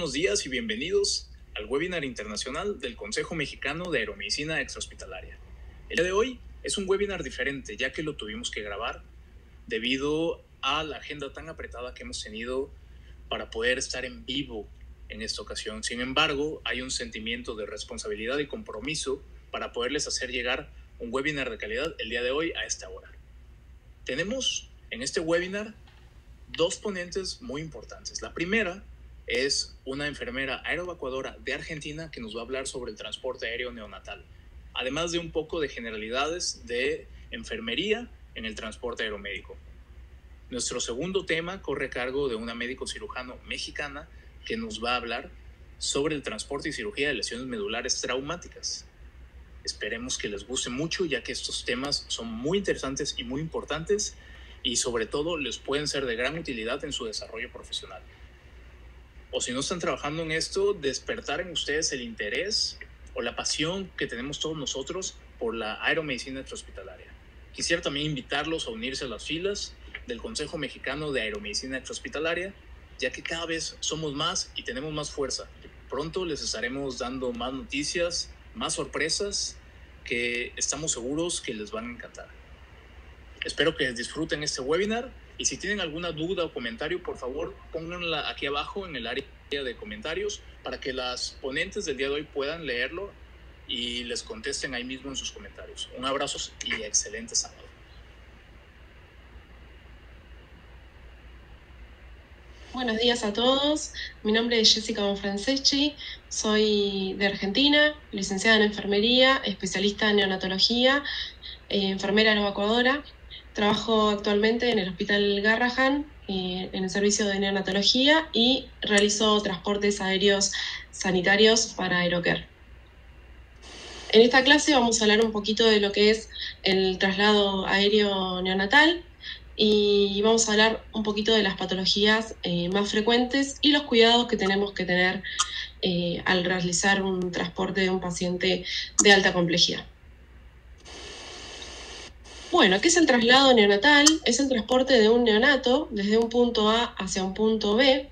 buenos días y bienvenidos al webinar internacional del Consejo Mexicano de Aeromedicina Extrahospitalaria. El día de hoy es un webinar diferente, ya que lo tuvimos que grabar debido a la agenda tan apretada que hemos tenido para poder estar en vivo en esta ocasión. Sin embargo, hay un sentimiento de responsabilidad y compromiso para poderles hacer llegar un webinar de calidad el día de hoy a esta hora. Tenemos en este webinar dos ponentes muy importantes. La primera es una enfermera aeroevacuadora de Argentina que nos va a hablar sobre el transporte aéreo neonatal, además de un poco de generalidades de enfermería en el transporte aeromédico. Nuestro segundo tema corre a cargo de una médico cirujano mexicana que nos va a hablar sobre el transporte y cirugía de lesiones medulares traumáticas. Esperemos que les guste mucho, ya que estos temas son muy interesantes y muy importantes y sobre todo les pueden ser de gran utilidad en su desarrollo profesional. O si no están trabajando en esto, despertar en ustedes el interés o la pasión que tenemos todos nosotros por la aeromedicina extrahospitalaria. Quisiera también invitarlos a unirse a las filas del Consejo Mexicano de Aeromedicina Extrahospitalaria, ya que cada vez somos más y tenemos más fuerza. Pronto les estaremos dando más noticias, más sorpresas que estamos seguros que les van a encantar. Espero que disfruten este webinar y si tienen alguna duda o comentario, por favor, pónganla aquí abajo en el área de comentarios para que las ponentes del día de hoy puedan leerlo y les contesten ahí mismo en sus comentarios. Un abrazo y excelente sábado. Buenos días a todos, mi nombre es Jessica Bonfranceschi, soy de Argentina, licenciada en enfermería, especialista en neonatología, enfermera aeroevacuadora. Trabajo actualmente en el Hospital Garrahan, en el servicio de neonatología y realizo transportes aéreos sanitarios para Aerocare. En esta clase vamos a hablar un poquito de lo que es el traslado aéreo neonatal y vamos a hablar un poquito de las patologías más frecuentes y los cuidados que tenemos que tener al realizar un transporte de un paciente de alta complejidad. Bueno, ¿qué es el traslado neonatal? Es el transporte de un neonato desde un punto A hacia un punto B.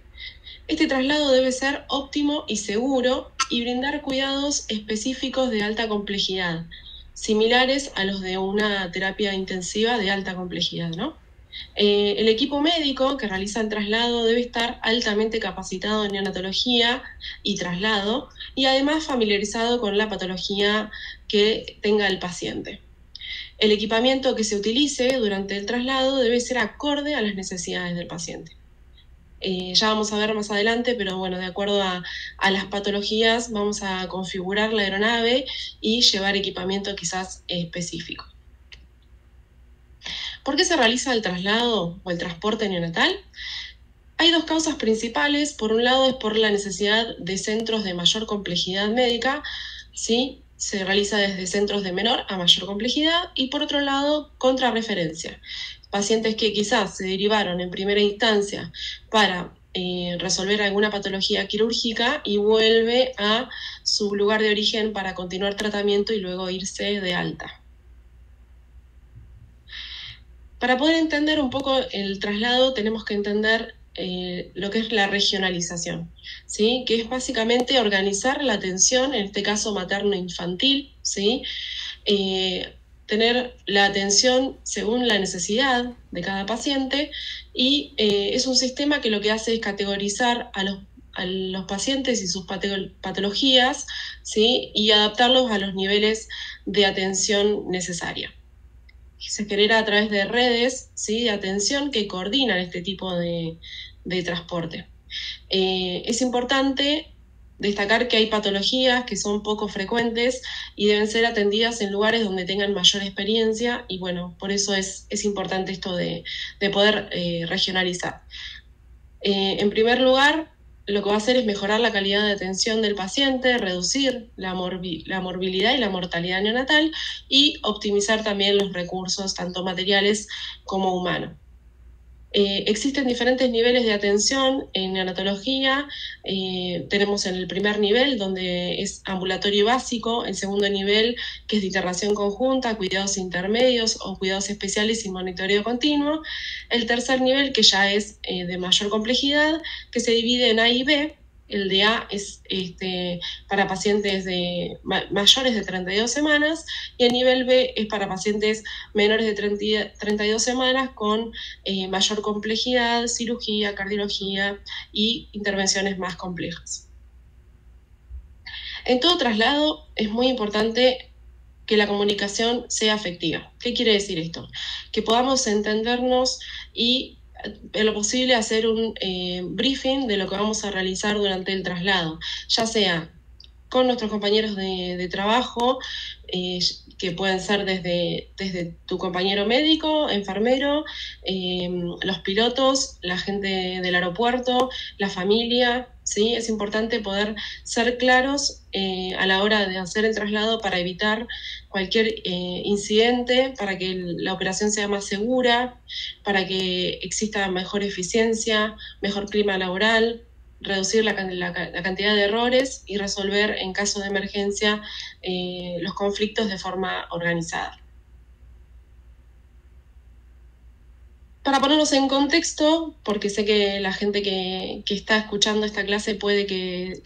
Este traslado debe ser óptimo y seguro y brindar cuidados específicos de alta complejidad, similares a los de una terapia intensiva de alta complejidad, ¿no? El equipo médico que realiza el traslado debe estar altamente capacitado en neonatología y traslado y además familiarizado con la patología que tenga el paciente. El equipamiento que se utilice durante el traslado debe ser acorde a las necesidades del paciente. Ya vamos a ver más adelante, pero bueno, de acuerdo a las patologías vamos a configurar la aeronave y llevar equipamiento quizás específico. ¿Por qué se realiza el traslado o el transporte neonatal? Hay dos causas principales. Por un lado es por la necesidad de centros de mayor complejidad médica, ¿sí? Se realiza desde centros de menor a mayor complejidad y por otro lado, contrarreferencia. Pacientes que quizás se derivaron en primera instancia para resolver alguna patología quirúrgica y vuelve a su lugar de origen para continuar tratamiento y luego irse de alta. Para poder entender un poco el traslado tenemos que entender lo que es la regionalización, ¿sí? Que es básicamente organizar la atención, en este caso materno-infantil, ¿sí? Tener la atención según la necesidad de cada paciente y es un sistema que lo que hace es categorizar a los pacientes y sus patologías, ¿sí? Y adaptarlos a los niveles de atención necesaria. Se genera a través de redes, ¿sí? De atención que coordinan este tipo de transporte. Es importante destacar que hay patologías que son poco frecuentes y deben ser atendidas en lugares donde tengan mayor experiencia y bueno, por eso es importante esto de poder regionalizar. En primer lugar, lo que va a hacer es mejorar la calidad de atención del paciente, reducir la morbilidad y la mortalidad neonatal y optimizar también los recursos, tanto materiales como humanos. Existen diferentes niveles de atención en neonatología. Tenemos en el primer nivel, donde es ambulatorio básico, el segundo nivel, que es de internación conjunta, cuidados intermedios o cuidados especiales y monitoreo continuo. El tercer nivel, que ya es de mayor complejidad, que se divide en A y B, El de A es para pacientes mayores de 32 semanas y el nivel B es para pacientes menores de 32 semanas con mayor complejidad, cirugía, cardiología y intervenciones más complejas. En todo traslado es muy importante que la comunicación sea efectiva. ¿Qué quiere decir esto? Que podamos entendernos y en lo posible hacer un briefing de lo que vamos a realizar durante el traslado, ya sea con nuestros compañeros de trabajo, que pueden ser desde tu compañero médico, enfermero, los pilotos, la gente del aeropuerto, la familia, ¿sí? Es importante poder ser claros a la hora de hacer el traslado para evitar cualquier incidente, para que la operación sea más segura, para que exista mejor eficiencia, mejor clima laboral, reducir la cantidad de errores y resolver en caso de emergencia los conflictos de forma organizada. Para ponernos en contexto, porque sé que la gente que está escuchando esta clase puede que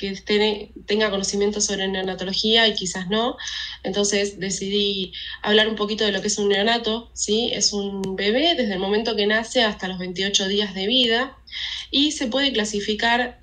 tenga conocimiento sobre neonatología y quizás no, entonces decidí hablar un poquito de lo que es un neonato, ¿sí? Es un bebé desde el momento que nace hasta los 28 días de vida y se puede clasificar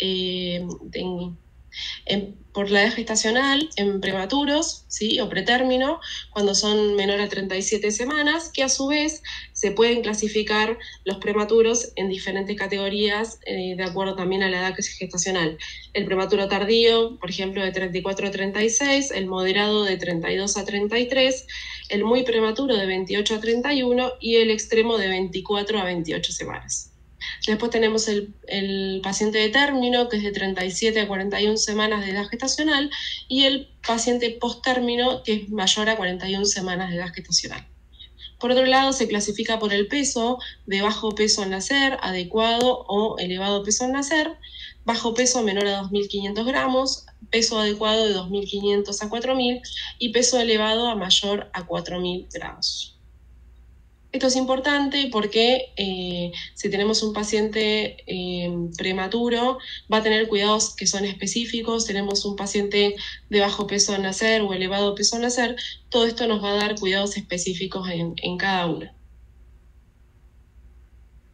por la edad gestacional en prematuros, ¿sí? O pretérmino, cuando son menor a 37 semanas, que a su vez se pueden clasificar los prematuros en diferentes categorías de acuerdo también a la edad gestacional. El prematuro tardío, por ejemplo, de 34 a 36, el moderado de 32 a 33, el muy prematuro de 28 a 31 y el extremo de 24 a 28 semanas. Después tenemos el paciente de término, que es de 37 a 41 semanas de edad gestacional, y el paciente posttérmino, que es mayor a 41 semanas de edad gestacional. Por otro lado, se clasifica por el peso, de bajo peso al nacer, adecuado o elevado peso al nacer, bajo peso menor a 2.500 gramos, peso adecuado de 2.500 a 4.000 y peso elevado a mayor a 4.000 gramos. Esto es importante porque si tenemos un paciente prematuro, va a tener cuidados que son específicos. Tenemos un paciente de bajo peso al nacer o elevado peso al nacer, todo esto nos va a dar cuidados específicos en cada uno.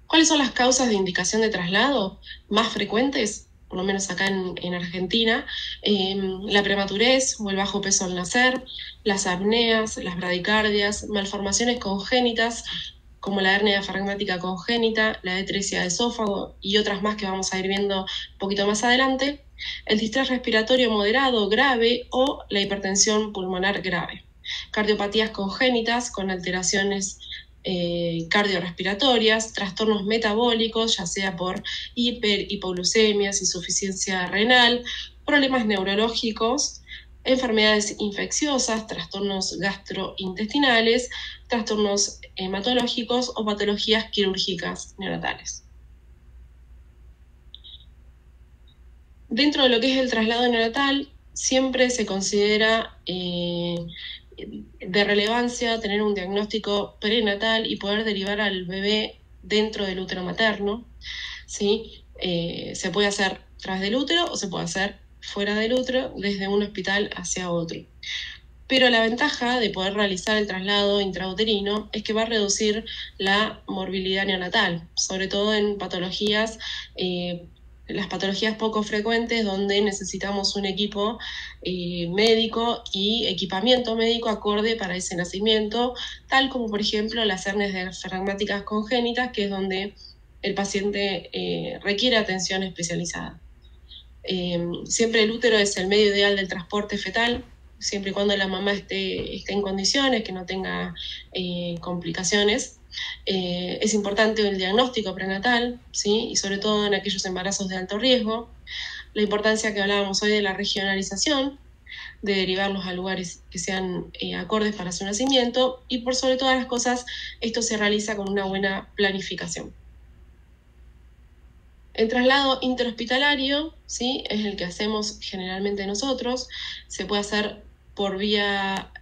¿Cuáles son las causas de indicación de traslado más frecuentes? Por lo menos acá en Argentina, la prematurez o el bajo peso al nacer, las apneas, las bradicardias, malformaciones congénitas como la hernia diafragmática congénita, la atresia de esófago y otras más que vamos a ir viendo un poquito más adelante, el distrés respiratorio moderado grave o la hipertensión pulmonar grave, cardiopatías congénitas con alteraciones cardiorrespiratorias, trastornos metabólicos, ya sea por hipoglucemias, insuficiencia renal, problemas neurológicos, enfermedades infecciosas, trastornos gastrointestinales, trastornos hematológicos o patologías quirúrgicas neonatales. Dentro de lo que es el traslado neonatal, siempre se considera de relevancia tener un diagnóstico prenatal y poder derivar al bebé dentro del útero materno, ¿sí? Se puede hacer tras del útero o se puede hacer fuera del útero, desde un hospital hacia otro. Pero la ventaja de poder realizar el traslado intrauterino es que va a reducir la morbilidad neonatal, sobre todo en patologías las patologías poco frecuentes donde necesitamos un equipo médico y equipamiento médico acorde para ese nacimiento, tal como por ejemplo las hernias diafragmáticas congénitas, que es donde el paciente requiere atención especializada. Siempre el útero es el medio ideal del transporte fetal, siempre y cuando la mamá esté en condiciones, que no tenga complicaciones. Es importante el diagnóstico prenatal, ¿sí? Y sobre todo en aquellos embarazos de alto riesgo. La importancia que hablábamos hoy de la regionalización, de derivarlos a lugares que sean acordes para su nacimiento, y por sobre todas las cosas, esto se realiza con una buena planificación. El traslado interhospitalario, ¿sí? Es el que hacemos generalmente nosotros, se puede hacer por vía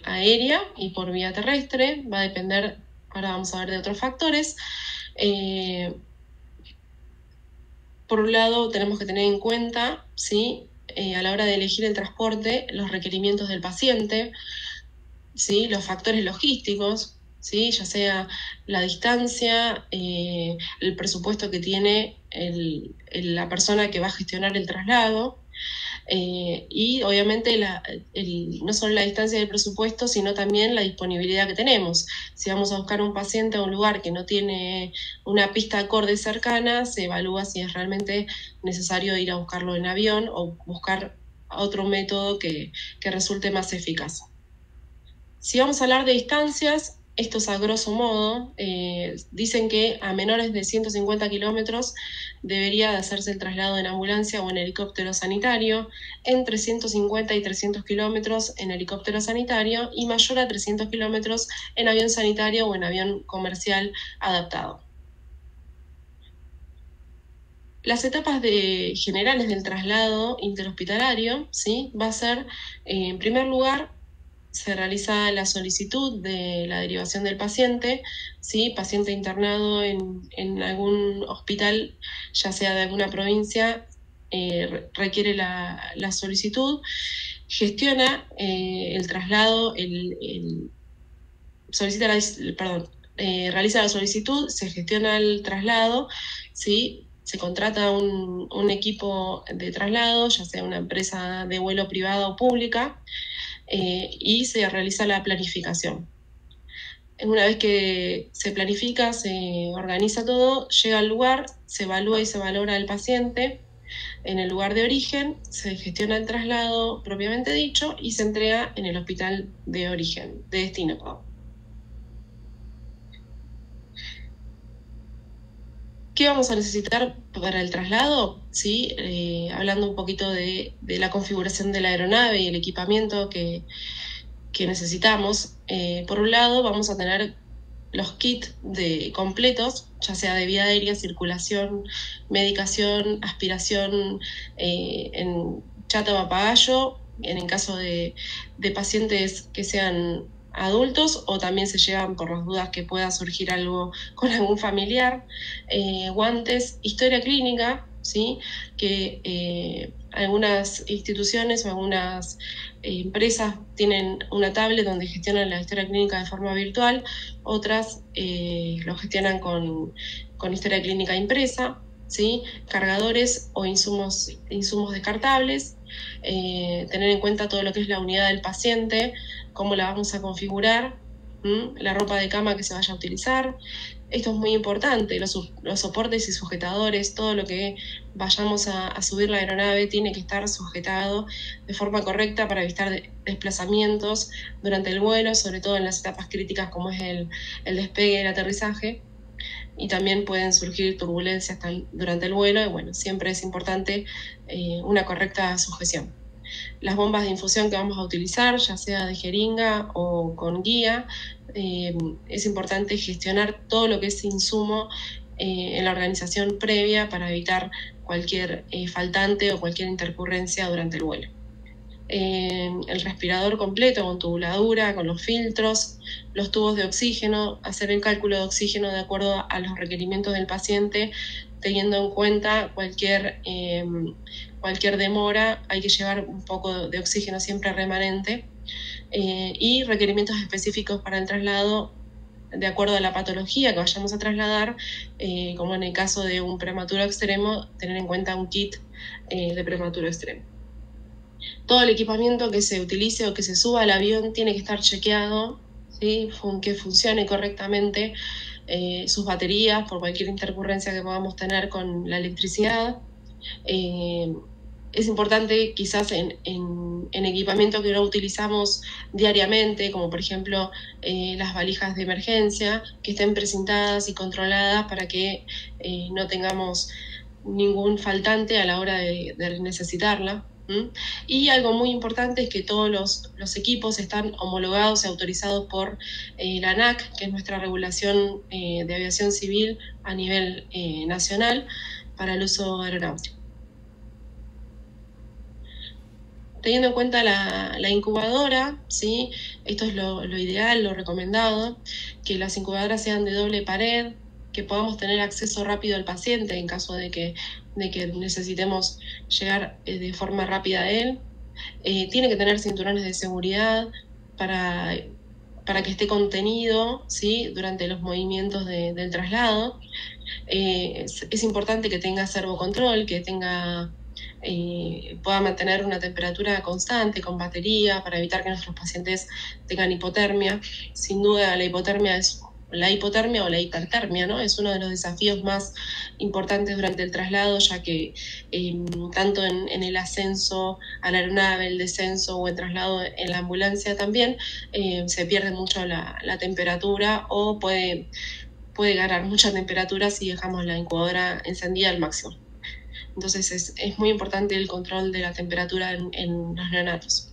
aérea y por vía terrestre, va a depender, ahora vamos a ver de otros factores. por un lado, tenemos que tener en cuenta, ¿sí? A la hora de elegir el transporte, los requerimientos del paciente, ¿sí? Los factores logísticos, ¿sí? Ya sea la distancia, el presupuesto que tiene la persona que va a gestionar el traslado, y obviamente no solo la distancia del presupuesto, sino también la disponibilidad que tenemos. Si vamos a buscar un paciente a un lugar que no tiene una pista acorde cercana, se evalúa si es realmente necesario ir a buscarlo en avión o buscar otro método que resulte más eficaz. Si vamos a hablar de distancias, esto es a grosso modo, dicen que a menores de 150 kilómetros debería de hacerse el traslado en ambulancia o en helicóptero sanitario, entre 150 y 300 kilómetros en helicóptero sanitario y mayor a 300 kilómetros en avión sanitario o en avión comercial adaptado. Las etapas generales del traslado interhospitalario, ¿sí? Va a ser, en primer lugar, se realiza la solicitud de la derivación del paciente, ¿sí? Paciente internado en algún hospital, ya sea de alguna provincia, requiere la solicitud, gestiona el traslado, realiza la solicitud, se gestiona el traslado, ¿sí? Se contrata un equipo de traslado, ya sea una empresa de vuelo privada o pública, y se realiza la planificación. Una vez que se planifica, se organiza todo, llega al lugar, se evalúa y se valora el paciente en el lugar de origen, se gestiona el traslado propiamente dicho y se entrega en el hospital de origen, de destino. ¿Qué vamos a necesitar para el traslado? ¿Sí? Hablando un poquito de la configuración de la aeronave y el equipamiento que necesitamos. Por un lado, vamos a tener los kits completos, ya sea de vía aérea, circulación, medicación, aspiración en chata o papagayo, en el caso de pacientes que sean adultos, o también se llevan por las dudas que pueda surgir algo con algún familiar, guantes, historia clínica, ¿sí? Que algunas instituciones o algunas empresas tienen una tablet donde gestionan la historia clínica de forma virtual, otras lo gestionan con historia clínica impresa, ¿sí? Cargadores o insumos descartables, tener en cuenta todo lo que es la unidad del paciente, cómo la vamos a configurar, la ropa de cama que se vaya a utilizar. Esto es muy importante, los soportes y sujetadores, todo lo que vayamos a subir la aeronave tiene que estar sujetado de forma correcta para evitar desplazamientos durante el vuelo, sobre todo en las etapas críticas como es el despegue y el aterrizaje, y también pueden surgir turbulencias durante el vuelo, y bueno, siempre es importante una correcta sujeción. Las bombas de infusión que vamos a utilizar, ya sea de jeringa o con guía, es importante gestionar todo lo que es insumo en la organización previa para evitar cualquier faltante o cualquier intercurrencia durante el vuelo. El respirador completo con tubuladura, con los filtros, los tubos de oxígeno, hacer el cálculo de oxígeno de acuerdo a los requerimientos del paciente, teniendo en cuenta cualquier demora, hay que llevar un poco de oxígeno siempre remanente, y requerimientos específicos para el traslado de acuerdo a la patología que vayamos a trasladar, como en el caso de un prematuro extremo, tener en cuenta un kit de prematuro extremo. Todo el equipamiento que se utilice o que se suba al avión tiene que estar chequeado, ¿sí? Que funcione correctamente, sus baterías por cualquier intercurrencia que podamos tener con la electricidad. Es importante quizás en equipamiento que no utilizamos diariamente, como por ejemplo las valijas de emergencia, que estén precintadas y controladas para que no tengamos ningún faltante a la hora de necesitarla. Y algo muy importante es que todos los equipos están homologados y autorizados por la ANAC, que es nuestra regulación de aviación civil a nivel nacional para el uso aeronáutico. Teniendo en cuenta la incubadora, ¿sí? Esto es lo ideal, lo recomendado, que las incubadoras sean de doble pared, que podamos tener acceso rápido al paciente en caso de que necesitemos llegar de forma rápida a él. Tiene que tener cinturones de seguridad para que esté contenido, ¿sí?, durante los movimientos del traslado. Es importante que tenga servocontrol, que pueda mantener una temperatura constante con batería para evitar que nuestros pacientes tengan hipotermia. Sin duda la hipotermia o la hipertermia, ¿no?, es uno de los desafíos más importantes durante el traslado, ya que tanto en el ascenso a la aeronave, el descenso o el traslado en la ambulancia también se pierde mucho la temperatura, o puede ganar mucha temperatura si dejamos la incubadora encendida al máximo. Entonces es muy importante el control de la temperatura en los neonatos.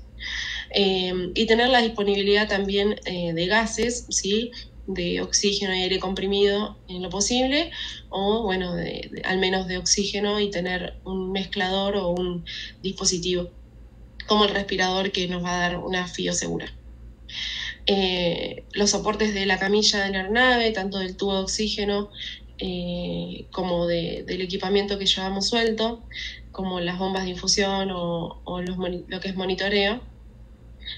Y tener la disponibilidad también de gases, ¿sí?, de oxígeno y aire comprimido en lo posible, o bueno, al menos de oxígeno, y tener un mezclador o un dispositivo como el respirador que nos va a dar una FIO segura. Los soportes de la camilla de la aeronave, tanto del tubo de oxígeno como del equipamiento que llevamos suelto, como las bombas de infusión o lo que es monitoreo.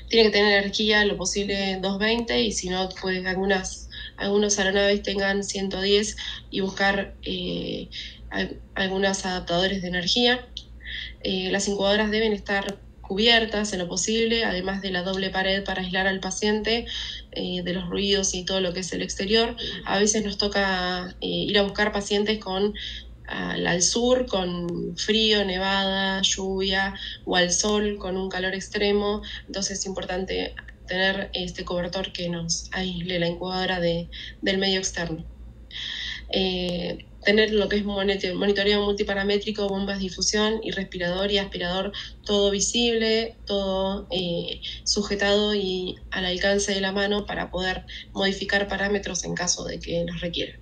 Tiene que tener energía lo posible 220, y si no, pues algunos aeronaves tengan 110, y buscar algunos adaptadores de energía. Las incubadoras deben estar cubiertas en lo posible, además de la doble pared para aislar al paciente de los ruidos y todo lo que es el exterior. A veces nos toca ir a buscar pacientes al sur con frío, nevada, lluvia, o al sol con un calor extremo. Entonces es importante tener este cobertor que nos aísle la incubadora del medio externo. Tener lo que es monitoreo multiparamétrico, bombas de difusión y respirador y aspirador, todo visible, todo sujetado y al alcance de la mano para poder modificar parámetros en caso de que los requiera.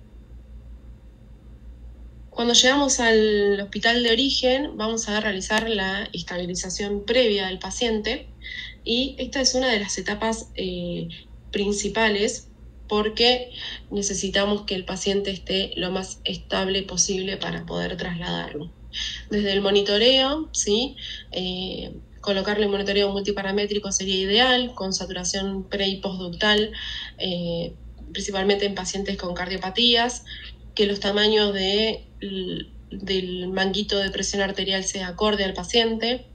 Cuando llegamos al hospital de origen, vamos a realizar la estabilización previa del paciente, y esta es una de las etapas principales, porque necesitamos que el paciente esté lo más estable posible para poder trasladarlo. Desde el monitoreo, ¿sí?, colocarle un monitoreo multiparamétrico sería ideal, con saturación pre y postductal, principalmente en pacientes con cardiopatías, que los tamaños del manguito de presión arterial sea acorde al paciente.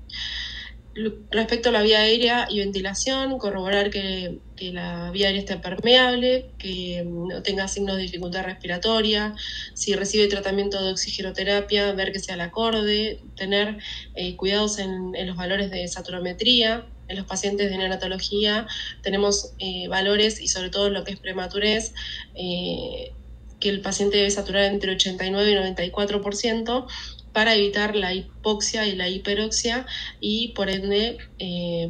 Respecto a la vía aérea y ventilación, corroborar que la vía aérea esté permeable, que no tenga signos de dificultad respiratoria. Si recibe tratamiento de oxigenoterapia, ver que sea el acorde, tener cuidados en los valores de saturometría. En los pacientes de neonatología tenemos valores, y sobre todo en lo que es prematurez, que el paciente debe saturar entre 89 y 94%, para evitar la hipoxia y la hiperoxia, y por ende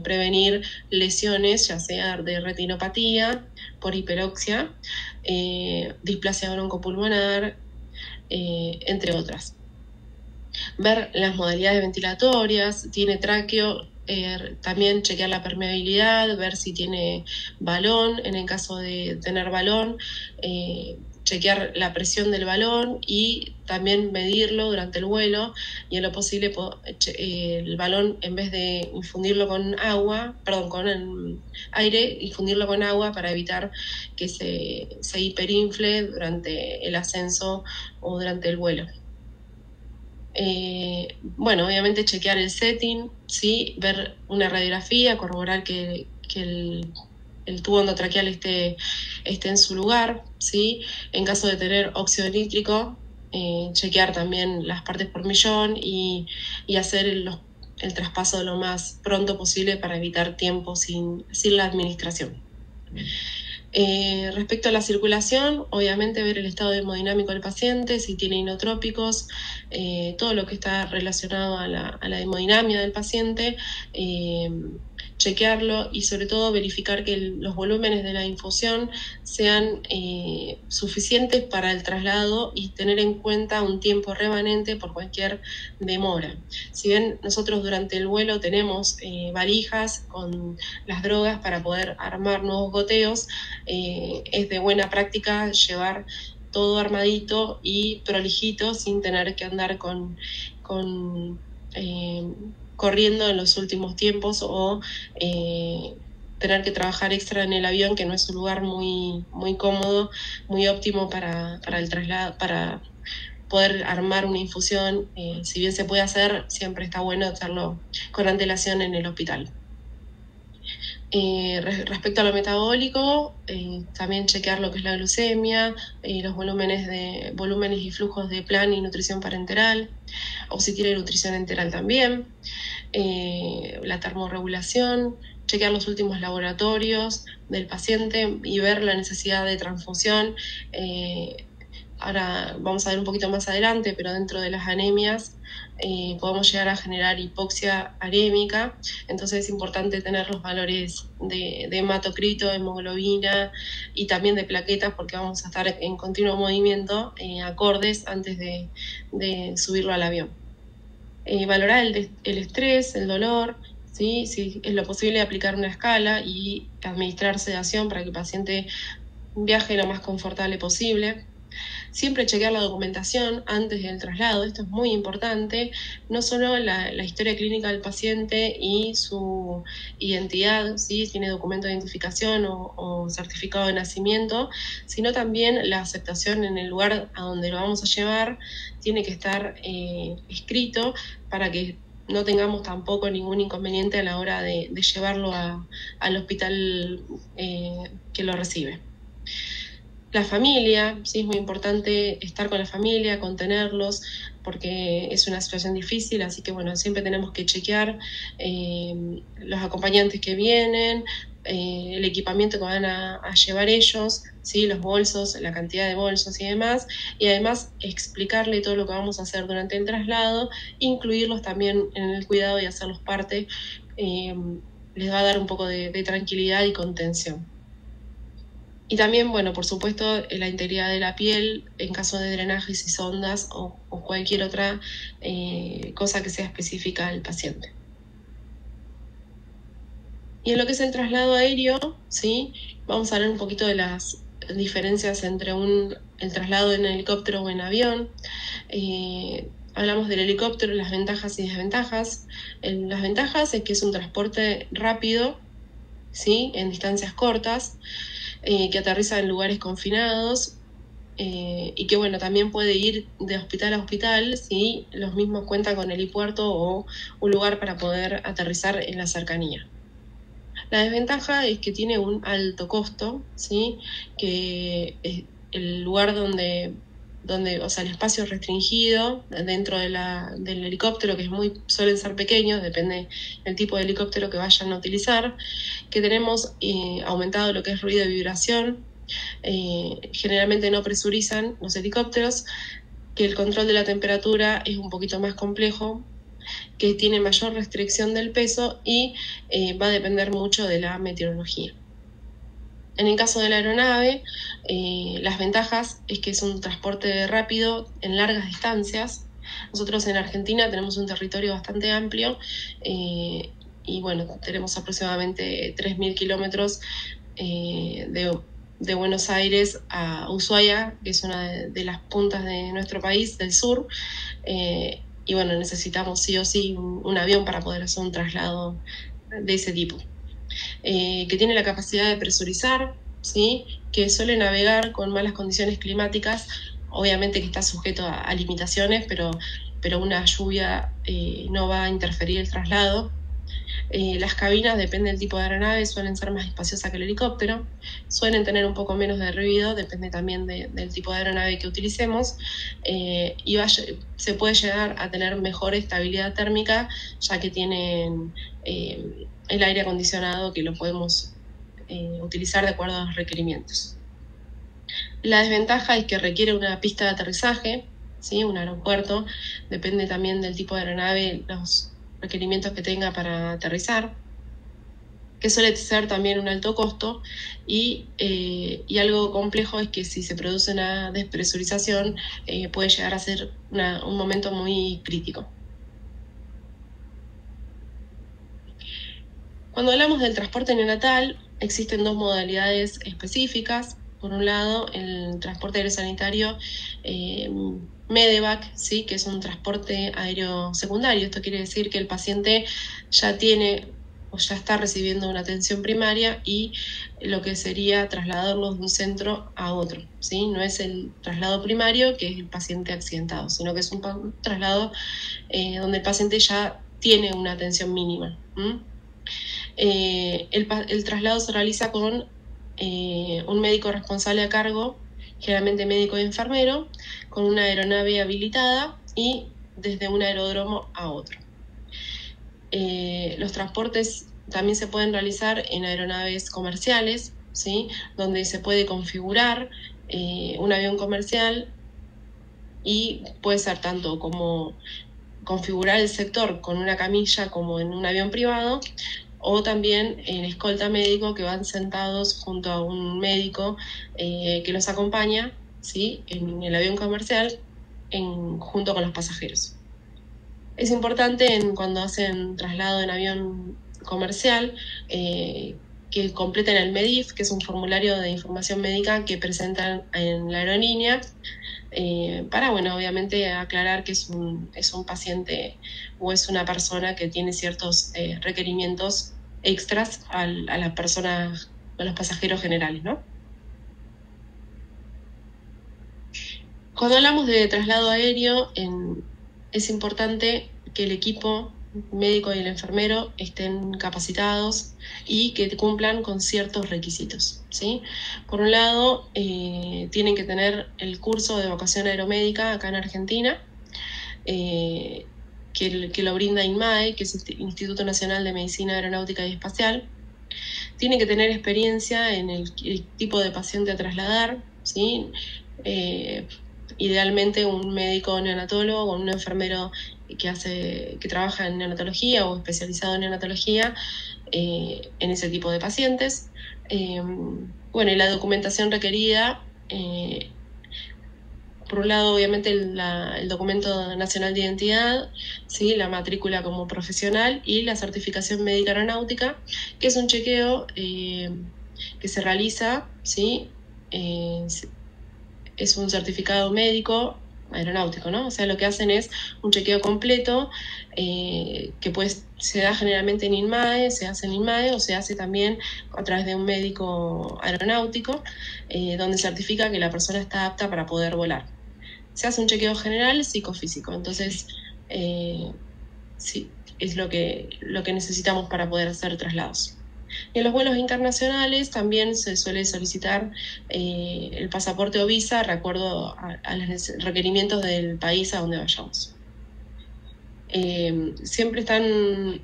prevenir lesiones, ya sea de retinopatía por hiperoxia, displasia broncopulmonar, entre otras. Ver las modalidades ventilatorias, tiene tráqueo, también chequear la permeabilidad, ver si tiene balón, en el caso de tener balón, chequear la presión del balón y también medirlo durante el vuelo, y en lo posible el balón, en vez de infundirlo con aire, infundirlo con agua para evitar que se hiperinfle durante el ascenso o durante el vuelo. Bueno, obviamente chequear el setting, ¿sí?, ver una radiografía, corroborar que el tubo endotraqueal esté en su lugar, ¿sí? En caso de tener óxido nítrico, chequear también las partes por millón y hacer el traspaso lo más pronto posible para evitar tiempo sin la administración. Respecto a la circulación, obviamente ver el estado hemodinámico del paciente, si tiene inotrópicos, todo lo que está relacionado a la hemodinamia del paciente, chequearlo, y sobre todo verificar que los volúmenes de la infusión sean suficientes para el traslado, y tener en cuenta un tiempo remanente por cualquier demora. Si bien nosotros durante el vuelo tenemos valijas con las drogas para poder armar nuevos goteos, es de buena práctica llevar todo armadito y prolijito sin tener que andar corriendo en los últimos tiempos o tener que trabajar extra en el avión, que no es un lugar muy, muy cómodo, muy óptimo para el traslado, para poder armar una infusión. Si bien se puede hacer, siempre está bueno hacerlo con antelación en el hospital. Respecto a lo metabólico, también chequear lo que es la glucemia, los volúmenes y flujos de plan y nutrición parenteral, o si tiene nutrición enteral también, la termorregulación, chequear los últimos laboratorios del paciente y ver la necesidad de transfusión. Ahora vamos a ver un poquito más adelante, pero dentro de las anemias podemos llegar a generar hipoxia anémica, entonces es importante tener los valores de hematocrito, hemoglobina y también de plaquetas, porque vamos a estar en continuo movimiento acordes antes de subirlo al avión. Valorar el estrés, el dolor, ¿sí? Si es lo posible aplicar una escala y administrar sedación para que el paciente viaje lo más confortable posible. Siempre chequear la documentación antes del traslado, esto es muy importante, no solo la historia clínica del paciente y su identidad, ¿sí? Tiene documento de identificación o certificado de nacimiento, sino también la aceptación en el lugar a donde lo vamos a llevar, tiene que estar escrito para que no tengamos tampoco ningún inconveniente a la hora de llevarlo al hospital que lo recibe. La familia, sí, es muy importante estar con la familia, contenerlos, porque es una situación difícil, así que bueno, siempre tenemos que chequear los acompañantes que vienen, el equipamiento que van a llevar ellos, ¿sí? Los bolsos, la cantidad de bolsos y demás, y además explicarle todo lo que vamos a hacer durante el traslado, incluirlos también en el cuidado y hacerlos parte, les va a dar un poco de tranquilidad y contención. Y también, bueno, por supuesto, la integridad de la piel en caso de drenajes y sondas o cualquier otra cosa que sea específica al paciente. Y en lo que es el traslado aéreo, ¿sí? Vamos a hablar un poquito de las diferencias entre el traslado en helicóptero o en avión. Hablamos del helicóptero, las ventajas y desventajas. Las ventajas es que es un transporte rápido, ¿sí? En distancias cortas. Que aterriza en lugares confinados y que bueno, también puede ir de hospital a hospital si los mismos cuentan con helipuerto o un lugar para poder aterrizar en la cercanía. La desventaja es que tiene un alto costo, ¿sí? Que el lugar donde, o sea, el espacio restringido dentro del helicóptero, que suelen ser pequeños, depende del tipo de helicóptero que vayan a utilizar, que tenemos aumentado lo que es ruido y vibración, generalmente no presurizan los helicópteros, que el control de la temperatura es un poquito más complejo, que tiene mayor restricción del peso y va a depender mucho de la meteorología. En el caso de la aeronave, las ventajas es que es un transporte rápido en largas distancias. Nosotros en Argentina tenemos un territorio bastante amplio y bueno, tenemos aproximadamente 3.000 kilómetros de Buenos Aires a Ushuaia, que es una de las puntas de nuestro país, del sur. Y bueno, necesitamos sí o sí un avión para poder hacer un traslado de ese tipo. Que tiene la capacidad de presurizar, ¿sí? Que suele navegar con malas condiciones climáticas, obviamente que está sujeto a limitaciones, pero una lluvia no va a interferir el traslado. Las cabinas, depende del tipo de aeronave, suelen ser más espaciosas que el helicóptero, suelen tener un poco menos de ruido, depende también del tipo de aeronave que utilicemos, y se puede llegar a tener mejor estabilidad térmica, ya que tienen el aire acondicionado que lo podemos utilizar de acuerdo a los requerimientos. La desventaja es que requiere una pista de aterrizaje, ¿sí? Un aeropuerto, depende también del tipo de aeronave, los requerimientos que tenga para aterrizar, que suele ser también un alto costo y algo complejo es que si se produce una despresurización puede llegar a ser un momento muy crítico. Cuando hablamos del transporte neonatal, existen dos modalidades específicas. por un lado, el transporte aéreo sanitario Medevac, ¿sí? Que es un transporte aéreo secundario. Esto quiere decir que el paciente ya tiene o ya está recibiendo una atención primaria y lo que sería trasladarlo de un centro a otro, ¿sí? No es el traslado primario, que es el paciente accidentado, sino que es un traslado donde el paciente ya tiene una atención mínima. El traslado se realiza con un médico responsable a cargo, generalmente médico y enfermero, con una aeronave habilitada y desde un aeródromo a otro. Los transportes también se pueden realizar en aeronaves comerciales, ¿sí? Donde se puede configurar un avión comercial y puede ser tanto como configurar el sector con una camilla como en un avión privado, o también en escolta médico, que van sentados junto a un médico que los acompaña, ¿sí? En el avión comercial junto con los pasajeros. Es importante cuando hacen traslado en avión comercial que completen el MEDIF, que es un formulario de información médica que presentan en la aerolínea, para, bueno, obviamente aclarar que es un paciente o es una persona que tiene ciertos requerimientos extras a las personas, a los pasajeros generales, ¿no? Cuando hablamos de traslado aéreo, es importante que el equipo médico y el enfermero estén capacitados y que cumplan con ciertos requisitos, ¿sí? Por un lado, tienen que tener el curso de evacuación aeromédica acá en Argentina, que lo brinda INMAE, que es el Instituto Nacional de Medicina Aeronáutica y Espacial. Tienen que tener experiencia en el tipo de paciente a trasladar, ¿sí? Idealmente un médico neonatólogo o un enfermero que trabaja en neonatología o especializado en neonatología en ese tipo de pacientes. Bueno, y la documentación requerida, por un lado, obviamente, el documento nacional de identidad, ¿sí? La matrícula como profesional y la certificación médica aeronáutica, que es un chequeo que se realiza, ¿sí? Es un certificado médico aeronáutico, ¿no? O sea, lo que hacen es un chequeo completo que pues se da generalmente en INMAE, se hace en INMAE o se hace también a través de un médico aeronáutico donde certifica que la persona está apta para poder volar. Se hace un chequeo general psicofísico, entonces sí, es lo que necesitamos para poder hacer traslados. En los vuelos internacionales también se suele solicitar el pasaporte o visa de acuerdo a los requerimientos del país a donde vayamos. Siempre están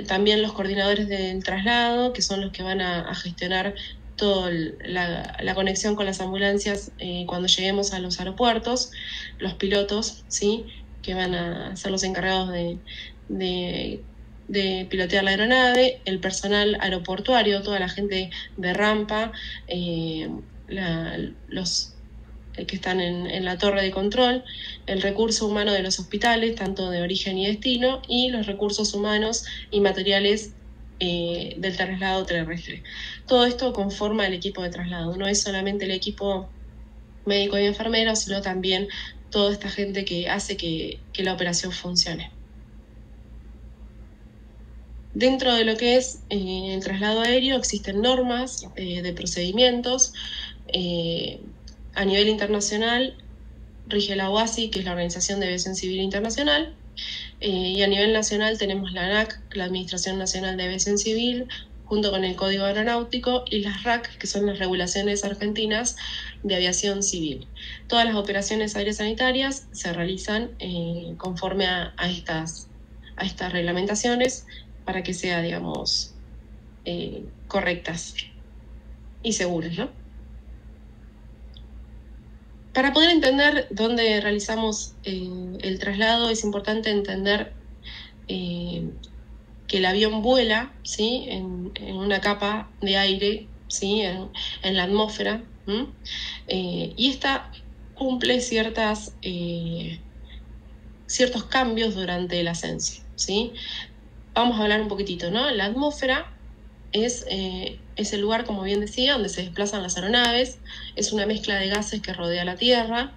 también los coordinadores del traslado, que son los que van a gestionar toda la conexión con las ambulancias cuando lleguemos a los aeropuertos, los pilotos, ¿sí? Que van a ser los encargados de pilotear la aeronave, el personal aeroportuario, toda la gente de rampa, los que están en la torre de control, el recurso humano de los hospitales, tanto de origen y destino, y los recursos humanos y materiales del traslado terrestre. Todo esto conforma el equipo de traslado. No es solamente el equipo médico y enfermero, sino también toda esta gente que hace que la operación funcione. Dentro de lo que es el traslado aéreo existen normas de procedimientos. A nivel internacional rige la OASI, que es la Organización de Aviación Civil Internacional, y a nivel nacional tenemos la ANAC, la Administración Nacional de Aviación Civil, junto con el Código Aeronáutico, y las RAC, que son las regulaciones argentinas de aviación civil. Todas las operaciones aerosanitarias se realizan conforme a estas reglamentaciones para que sean, digamos, correctas y seguras, ¿no? Para poder entender dónde realizamos el traslado, es importante entender que el avión vuela, ¿sí? en una capa de aire, ¿sí? en la atmósfera, y esta cumple ciertos cambios durante el ascenso, ¿sí? Vamos a hablar un poquitito, ¿no? La atmósfera es el lugar, como bien decía, donde se desplazan las aeronaves. Es una mezcla de gases que rodea la Tierra,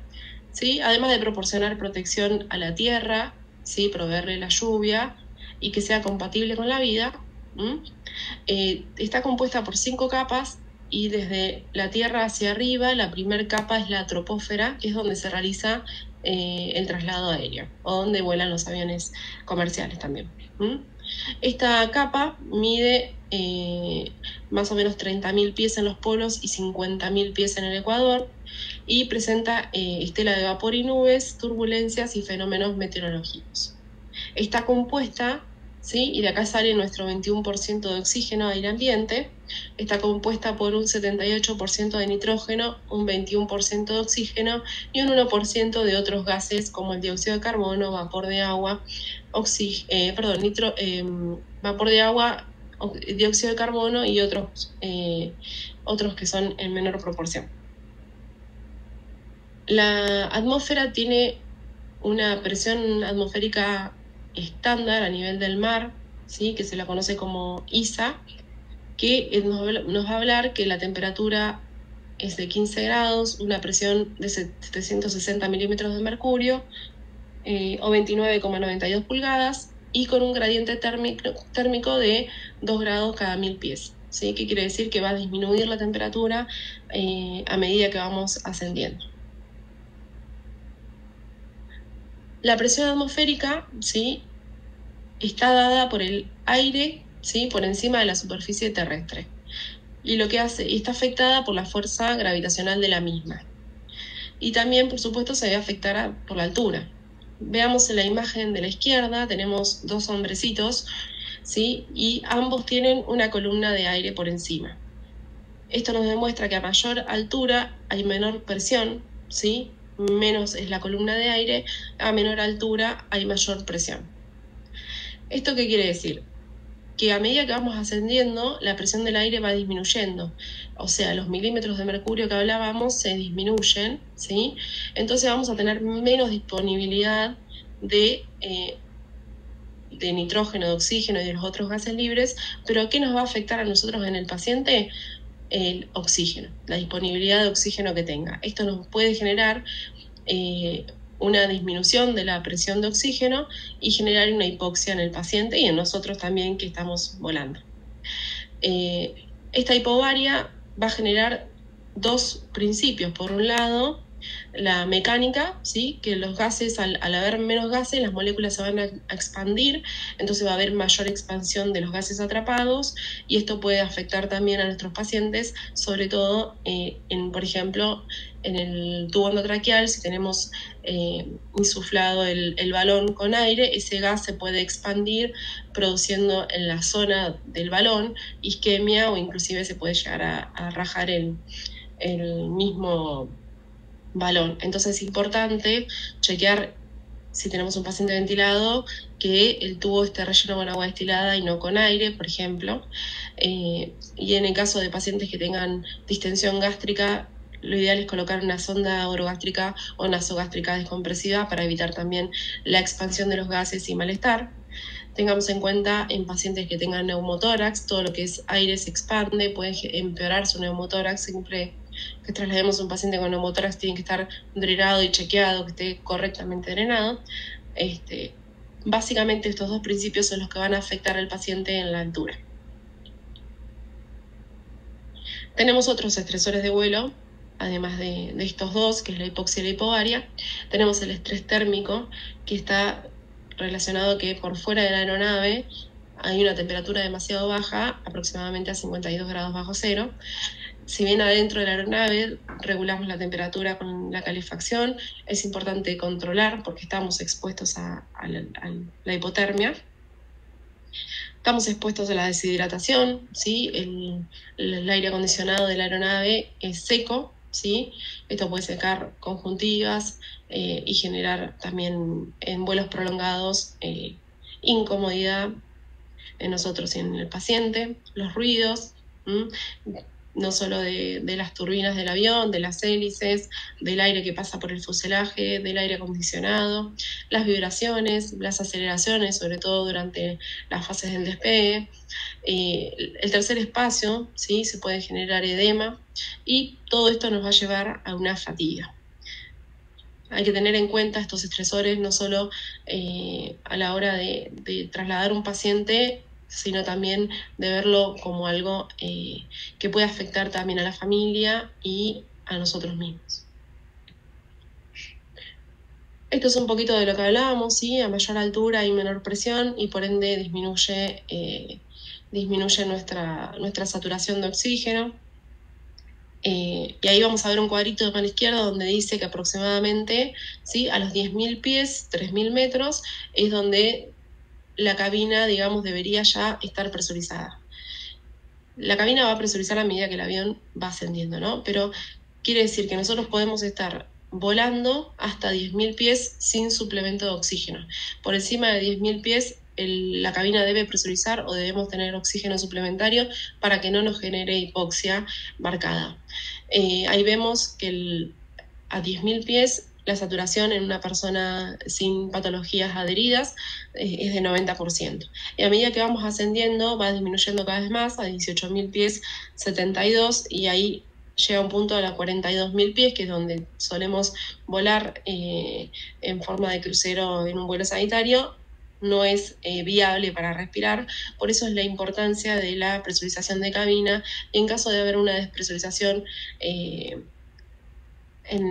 ¿sí? Además de proporcionar protección a la Tierra, ¿sí? Proveerle la lluvia y que sea compatible con la vida. Está compuesta por 5 capas y desde la Tierra hacia arriba la primera capa es la troposfera, que es donde se realiza el traslado aéreo o donde vuelan los aviones comerciales también. Esta capa mide más o menos 30.000 pies en los polos y 50.000 pies en el Ecuador y presenta estela de vapor y nubes, turbulencias y fenómenos meteorológicos. Está compuesta, ¿sí? Y de acá sale nuestro 21% de oxígeno aire ambiente, está compuesta por un 78% de nitrógeno, un 21% de oxígeno y un 1% de otros gases como el dióxido de carbono, vapor de agua, vapor de agua, dióxido de carbono y otros que son en menor proporción. La atmósfera tiene una presión atmosférica estándar a nivel del mar, ¿sí? Que se la conoce como ISA, que nos va a hablar que la temperatura es de 15 grados, una presión de 760 milímetros de mercurio o 29,92 pulgadas y con un gradiente térmico de 2 grados cada 1000 pies. ¿Sí? ¿Qué quiere decir? Que va a disminuir la temperatura a medida que vamos ascendiendo. La presión atmosférica, ¿sí? Está dada por el aire, ¿sí? Por encima de la superficie terrestre. Y lo que hace, está afectada por la fuerza gravitacional de la misma. Y también, por supuesto, se ve afectada por la altura. Veamos en la imagen de la izquierda, tenemos 2 hombrecitos, ¿sí? Y ambos tienen una columna de aire por encima. Esto nos demuestra que a mayor altura hay menor presión, ¿sí? Menos es la columna de aire, a menor altura hay mayor presión. ¿Esto qué quiere decir? Que a medida que vamos ascendiendo, la presión del aire va disminuyendo. O sea, los milímetros de mercurio que hablábamos se disminuyen, ¿sí? Entonces vamos a tener menos disponibilidad de nitrógeno, de oxígeno y de los otros gases libres. ¿Pero qué nos va a afectar a nosotros en el paciente? El oxígeno, la disponibilidad de oxígeno que tenga. Esto nos puede generar una disminución de la presión de oxígeno y generar una hipoxia en el paciente y en nosotros también que estamos volando. Esta hipobaria va a generar 2 principios. Por un lado, la mecánica, ¿sí? Que los gases, al haber menos gases, las moléculas se van a expandir, entonces va a haber mayor expansión de los gases atrapados y esto puede afectar también a nuestros pacientes, sobre todo, por ejemplo, en el tubo endotraqueal, si tenemos insuflado el balón con aire, ese gas se puede expandir produciendo en la zona del balón isquemia o inclusive se puede llegar a rajar el mismo balón. Entonces es importante chequear, si tenemos un paciente ventilado, que el tubo esté relleno con agua destilada y no con aire, por ejemplo. Y en el caso de pacientes que tengan distensión gástrica, lo ideal es colocar una sonda orogástrica o nasogástrica descompresiva para evitar también la expansión de los gases y malestar. Tengamos en cuenta en pacientes que tengan neumotórax, todo lo que es aire se expande, puede empeorar su neumotórax. Siempre que traslademos a un paciente con neumotórax tiene que estar drenado y chequeado, que esté correctamente drenado. Básicamente estos 2 principios son los que van a afectar al paciente en la altura. Tenemos otros estresores de vuelo, además de estos 2, que es la hipoxia y la hipobaria. Tenemos el estrés térmico, que está relacionado que por fuera de la aeronave hay una temperatura demasiado baja, aproximadamente a 52 grados bajo cero. Si bien adentro de la aeronave regulamos la temperatura con la calefacción, es importante controlar porque estamos expuestos a la hipotermia. Estamos expuestos a la deshidratación, ¿sí? El aire acondicionado de la aeronave es seco, ¿sí? Esto puede secar conjuntivas y generar también en vuelos prolongados incomodidad en nosotros y en el paciente. Los ruidos, no solo de las turbinas del avión, de las hélices, del aire que pasa por el fuselaje, del aire acondicionado, las vibraciones, las aceleraciones, sobre todo durante las fases del despegue, El tercer espacio, ¿sí? Se puede generar edema y todo esto nos va a llevar a una fatiga. Hay que tener en cuenta estos estresores no solo a la hora de trasladar un paciente, sino también de verlo como algo que puede afectar también a la familia y a nosotros mismos. Esto es un poquito de lo que hablábamos, ¿sí? A mayor altura hay menor presión y por ende disminuye nuestra saturación de oxígeno. Y ahí vamos a ver un cuadrito a la izquierda donde dice que aproximadamente, ¿sí? A los 10.000 pies, 3.000 metros, es donde la cabina, digamos, debería ya estar presurizada. La cabina va a presurizar a medida que el avión va ascendiendo, ¿no? Pero quiere decir que nosotros podemos estar volando hasta 10.000 pies sin suplemento de oxígeno. Por encima de 10.000 pies, la cabina debe presurizar o debemos tener oxígeno suplementario para que no nos genere hipoxia marcada. Ahí vemos que a 10.000 pies la saturación en una persona sin patologías adheridas es de 90%. Y a medida que vamos ascendiendo va disminuyendo cada vez más, a 18.000 pies 72, y ahí llega un punto a los 42.000 pies, que es donde solemos volar en forma de crucero en un vuelo sanitario. No es viable para respirar, por eso es la importancia de la presurización de cabina. Y en caso de haber una despresurización en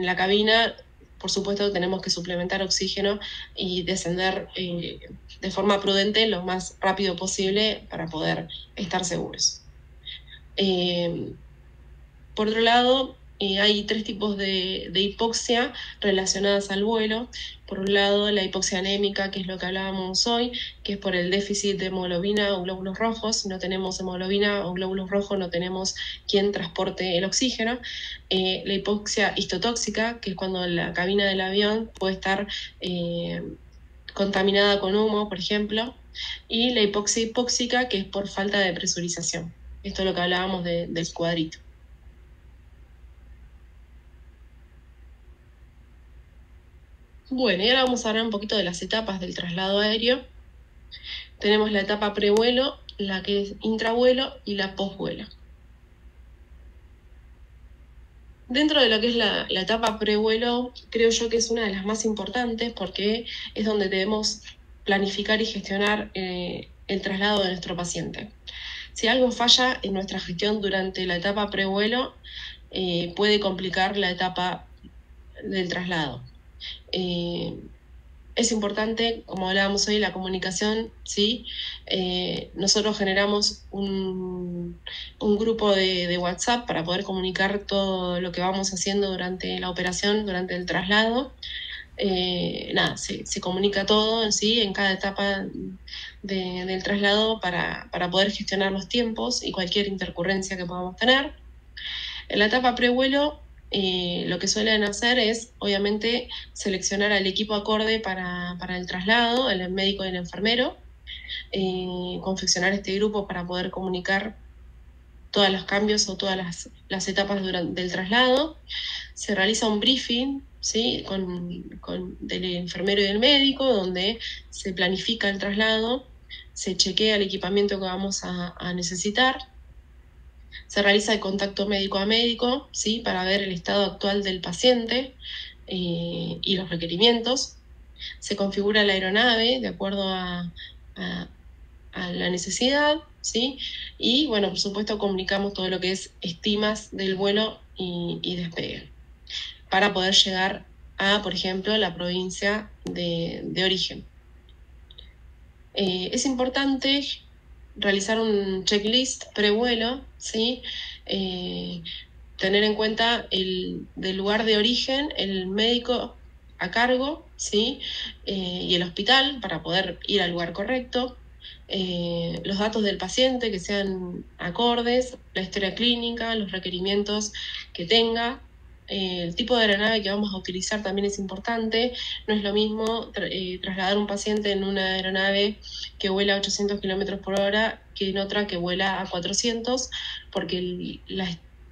la cabina, por supuesto tenemos que suplementar oxígeno y descender de forma prudente lo más rápido posible para poder estar seguros. Por otro lado, hay 3 tipos de hipoxia relacionadas al vuelo. Por un lado, la hipoxia anémica, que es lo que hablábamos hoy, que es por el déficit de hemoglobina o glóbulos rojos. Si no tenemos hemoglobina o glóbulos rojos, no tenemos quien transporte el oxígeno. La hipoxia histotóxica, que es cuando la cabina del avión puede estar contaminada con humo, por ejemplo. Y la hipoxia hipóxica, que es por falta de presurización. Esto es lo que hablábamos del cuadrito. Bueno, y ahora vamos a hablar un poquito de las etapas del traslado aéreo. Tenemos la etapa prevuelo, la que es intravuelo y la posvuelo. Dentro de lo que es la etapa prevuelo, creo yo que es una de las más importantes porque es donde debemos planificar y gestionar el traslado de nuestro paciente. Si algo falla en nuestra gestión durante la etapa prevuelo, puede complicar la etapa del traslado. Es importante, como hablábamos hoy, la comunicación, ¿sí? Nosotros generamos un grupo de WhatsApp para poder comunicar todo lo que vamos haciendo durante la operación, durante el traslado. Se comunica todo, ¿sí? En cada etapa del traslado para poder gestionar los tiempos y cualquier intercurrencia que podamos tener. En la etapa prevuelo, lo que suelen hacer es, obviamente, seleccionar al equipo acorde para el traslado, el médico y el enfermero, confeccionar este grupo para poder comunicar todos los cambios o todas las etapas del traslado. Se realiza un briefing, ¿sí? Del enfermero y del médico, donde se planifica el traslado, se chequea el equipamiento que vamos a necesitar. Se realiza el contacto médico a médico, ¿sí? Para ver el estado actual del paciente y los requerimientos. Se configura la aeronave de acuerdo a la necesidad, ¿sí? Y, bueno, por supuesto, comunicamos todo lo que es estimas del vuelo y despegue para poder llegar a, por ejemplo, la provincia de origen. Es importante realizar un checklist prevuelo, ¿sí? Tener en cuenta del lugar de origen, el médico a cargo, ¿sí? Y el hospital para poder ir al lugar correcto, los datos del paciente que sean acordes, la historia clínica, los requerimientos que tenga. El tipo de aeronave que vamos a utilizar también es importante. No es lo mismo trasladar un paciente en una aeronave que vuela a 800 km/h que en otra que vuela a 400, porque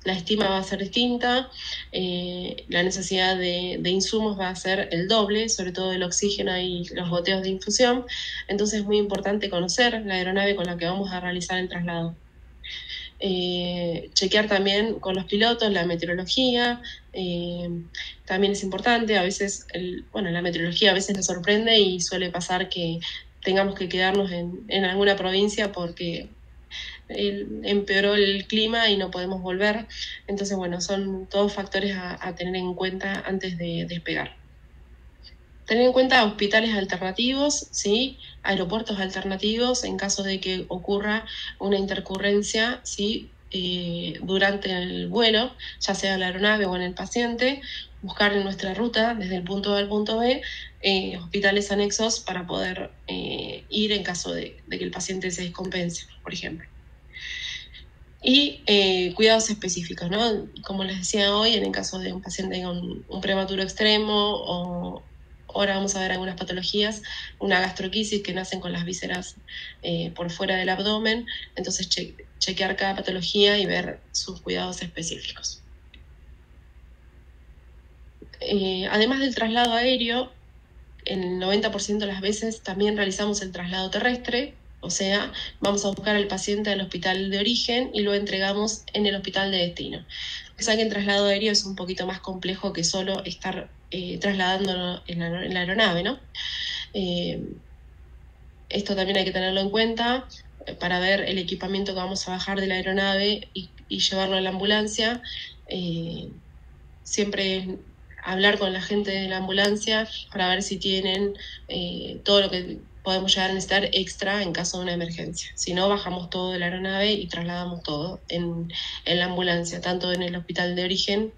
la estima va a ser distinta, la necesidad de insumos va a ser el doble, sobre todo el oxígeno y los goteos de infusión. Entonces es muy importante conocer la aeronave con la que vamos a realizar el traslado. Chequear también con los pilotos la meteorología, también es importante. A veces, la meteorología a veces nos sorprende y suele pasar que tengamos que quedarnos en alguna provincia porque empeoró el clima y no podemos volver. Entonces, son todos factores a tener en cuenta antes de despegar. Tener en cuenta hospitales alternativos, ¿sí? Aeropuertos alternativos en caso de que ocurra una intercurrencia, ¿sí? Durante el vuelo, ya sea en la aeronave o en el paciente, buscar en nuestra ruta, desde el punto A al punto B, hospitales anexos para poder ir en caso de que el paciente se descompense, por ejemplo. Y cuidados específicos, ¿no? Como les decía hoy, en el caso de un paciente con un prematuro extremo o ahora vamos a ver algunas patologías, una gastroquisis que nacen con las vísceras por fuera del abdomen, entonces chequear cada patología y ver sus cuidados específicos. Además del traslado aéreo, en el 90% de las veces también realizamos el traslado terrestre, o sea, vamos a buscar al paciente al hospital de origen y lo entregamos en el hospital de destino. O sea que el traslado aéreo es un poquito más complejo que solo estar trasladándolo en la aeronave, ¿no? Esto también hay que tenerlo en cuenta para ver el equipamiento que vamos a bajar de la aeronave y llevarlo a la ambulancia. Siempre hablar con la gente de la ambulancia para ver si tienen todo lo que podemos llegar a necesitar extra en caso de una emergencia. Si no, bajamos todo de la aeronave y trasladamos todo en la ambulancia, tanto en el hospital de origen,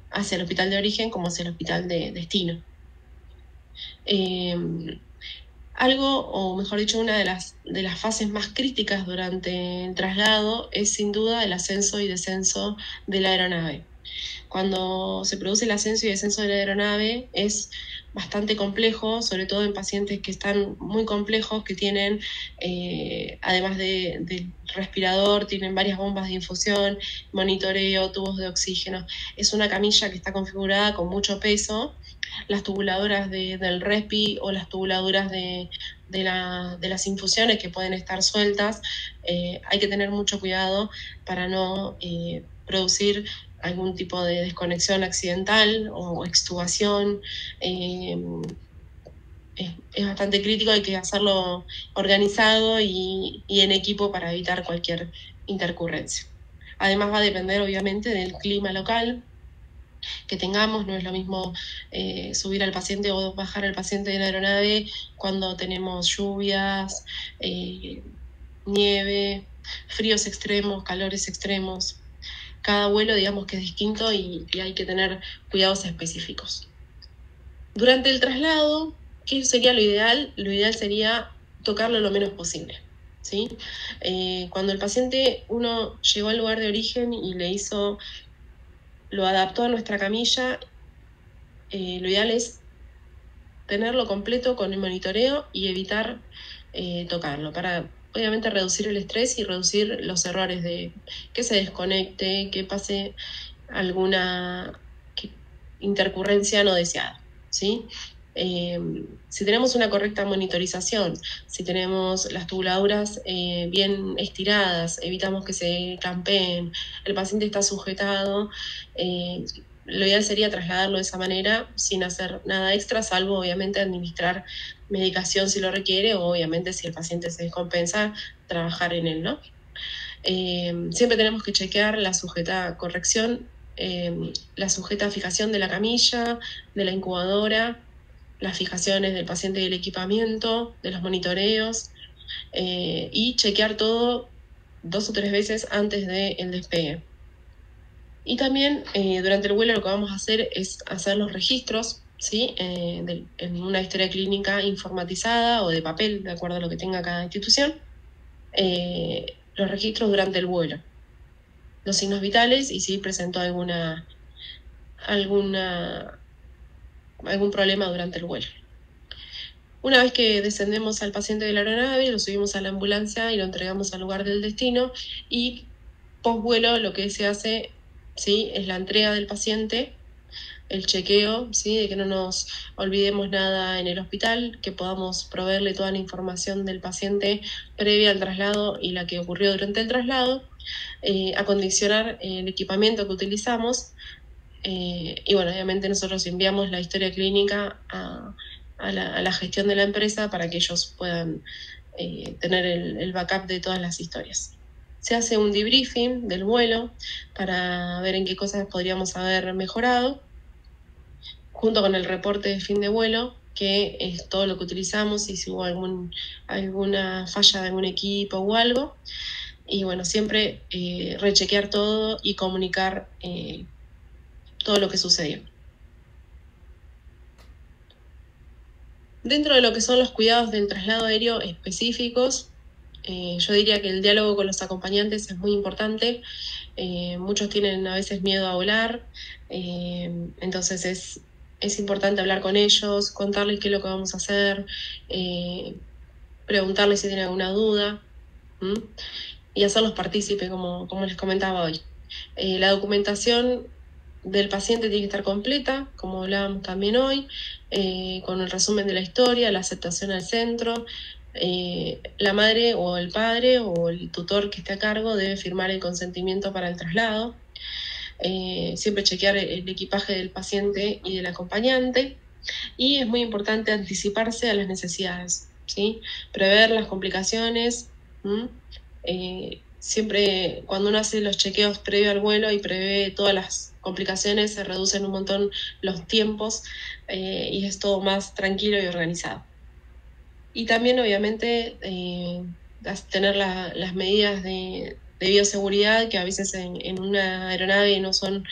hacia el hospital de origen como hacia el hospital de destino. Algo, o mejor dicho, una de las fases más críticas durante el traslado es sin duda el ascenso y descenso de la aeronave. Cuando se produce el ascenso y descenso de la aeronave es bastante complejo, sobre todo en pacientes que están muy complejos, que tienen, además del respirador, tienen varias bombas de infusión, monitoreo, tubos de oxígeno. Es una camilla que está configurada con mucho peso. Las tubuladoras del respi o las tubuladoras de las infusiones que pueden estar sueltas, hay que tener mucho cuidado para no producir algún tipo de desconexión accidental o extubación. Es bastante crítico, hay que hacerlo organizado y en equipo para evitar cualquier intercurrencia. Además va a depender obviamente del clima local que tengamos. No es lo mismo subir al paciente o bajar al paciente de la aeronave cuando tenemos lluvias, nieve, fríos extremos, calores extremos. Cada vuelo, digamos que es distinto y hay que tener cuidados específicos. Durante el traslado, ¿qué sería lo ideal? Lo ideal sería tocarlo lo menos posible, ¿sí? Cuando el paciente, uno llegó al lugar de origen y lo adaptó a nuestra camilla, lo ideal es tenerlo completo con el monitoreo y evitar tocarlo para obviamente reducir el estrés y reducir los errores de que se desconecte, que pase alguna intercurrencia no deseada, ¿sí? Si tenemos una correcta monitorización, si tenemos las tubuladuras bien estiradas, evitamos que se campeen, el paciente está sujetado, lo ideal sería trasladarlo de esa manera sin hacer nada extra, salvo obviamente administrar medicación si lo requiere, o obviamente si el paciente se descompensa, trabajar en él, ¿no? Siempre tenemos que chequear la sujeta corrección, la sujeta fijación de la camilla, de la incubadora, las fijaciones del paciente y el equipamiento, de los monitoreos, y chequear todo 2 o 3 veces antes del despegue. Y también durante el vuelo lo que vamos a hacer es hacer los registros, ¿sí? En una historia clínica informatizada o de papel, de acuerdo a lo que tenga cada institución, los registros durante el vuelo, los signos vitales y si presentó algún problema durante el vuelo. Una vez que descendemos al paciente de la aeronave, lo subimos a la ambulancia y lo entregamos al lugar del destino, y post vuelo lo que se hace ¿sí? Es la entrega del paciente, el chequeo, ¿sí? De que no nos olvidemos nada en el hospital, que podamos proveerle toda la información del paciente previa al traslado y la que ocurrió durante el traslado, acondicionar el equipamiento que utilizamos, y bueno, obviamente nosotros enviamos la historia clínica a la gestión de la empresa para que ellos puedan tener el backup de todas las historias. Se hace un debriefing del vuelo para ver en qué cosas podríamos haber mejorado, junto con el reporte de fin de vuelo, que es todo lo que utilizamos y si hubo alguna falla de algún equipo o algo. Y bueno, siempre rechequear todo y comunicar todo lo que sucedió. Dentro de lo que son los cuidados del traslado aéreo específicos, yo diría que el diálogo con los acompañantes es muy importante. Muchos tienen a veces miedo a volar, entonces es importante hablar con ellos, contarles qué es lo que vamos a hacer, preguntarles si tienen alguna duda, y hacerlos partícipe, como les comentaba hoy. La documentación del paciente tiene que estar completa, como hablábamos también hoy, con el resumen de la historia, la aceptación al centro. La madre o el padre o el tutor que esté a cargo debe firmar el consentimiento para el traslado. Siempre chequear el equipaje del paciente y del acompañante. Y es muy importante anticiparse a las necesidades, ¿sí? Prever las complicaciones. Siempre cuando uno hace los chequeos previo al vuelo y prevé todas las complicaciones, se reducen un montón los tiempos y es todo más tranquilo y organizado. Y también, obviamente, tener las medidas de bioseguridad, que a veces en una aeronave no son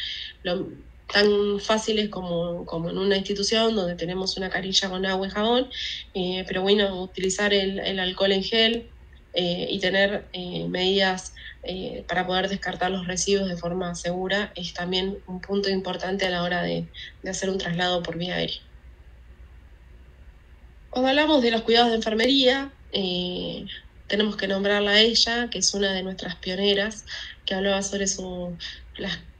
tan fáciles como en una institución donde tenemos una carilla con agua y jabón, pero bueno, utilizar el alcohol en gel y tener medidas para poder descartar los residuos de forma segura es también un punto importante a la hora de hacer un traslado por vía aérea. Cuando hablamos de los cuidados de enfermería, tenemos que nombrarla a ella, que es una de nuestras pioneras, que hablaba sobre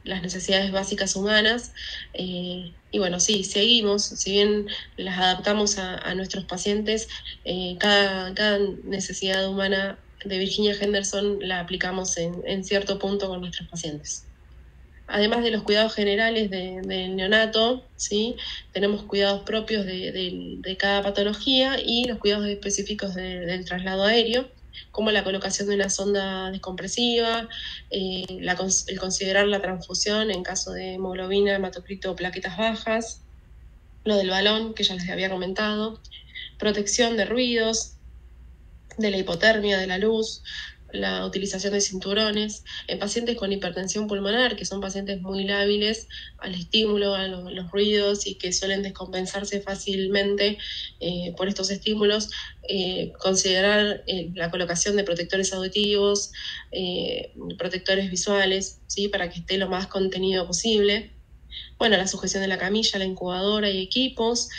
las necesidades básicas humanas. Y bueno, sí, seguimos, si bien las adaptamos a nuestros pacientes, cada necesidad humana de Virginia Henderson la aplicamos en cierto punto con nuestros pacientes. Además de los cuidados generales del neonato, ¿sí? Tenemos cuidados propios de cada patología y los cuidados específicos del traslado aéreo, como la colocación de una sonda descompresiva, el considerar la transfusión en caso de hemoglobina, hematocrito o plaquetas bajas, lo del balón, que ya les había comentado, protección de ruidos, de la hipotermia, de la luz, la utilización de cinturones, en pacientes con hipertensión pulmonar, que son pacientes muy lábiles al estímulo, a los ruidos y que suelen descompensarse fácilmente por estos estímulos, considerar la colocación de protectores auditivos, protectores visuales, ¿sí? Para que esté lo más contenido posible. Bueno, la sujeción de la camilla, la incubadora y equipos.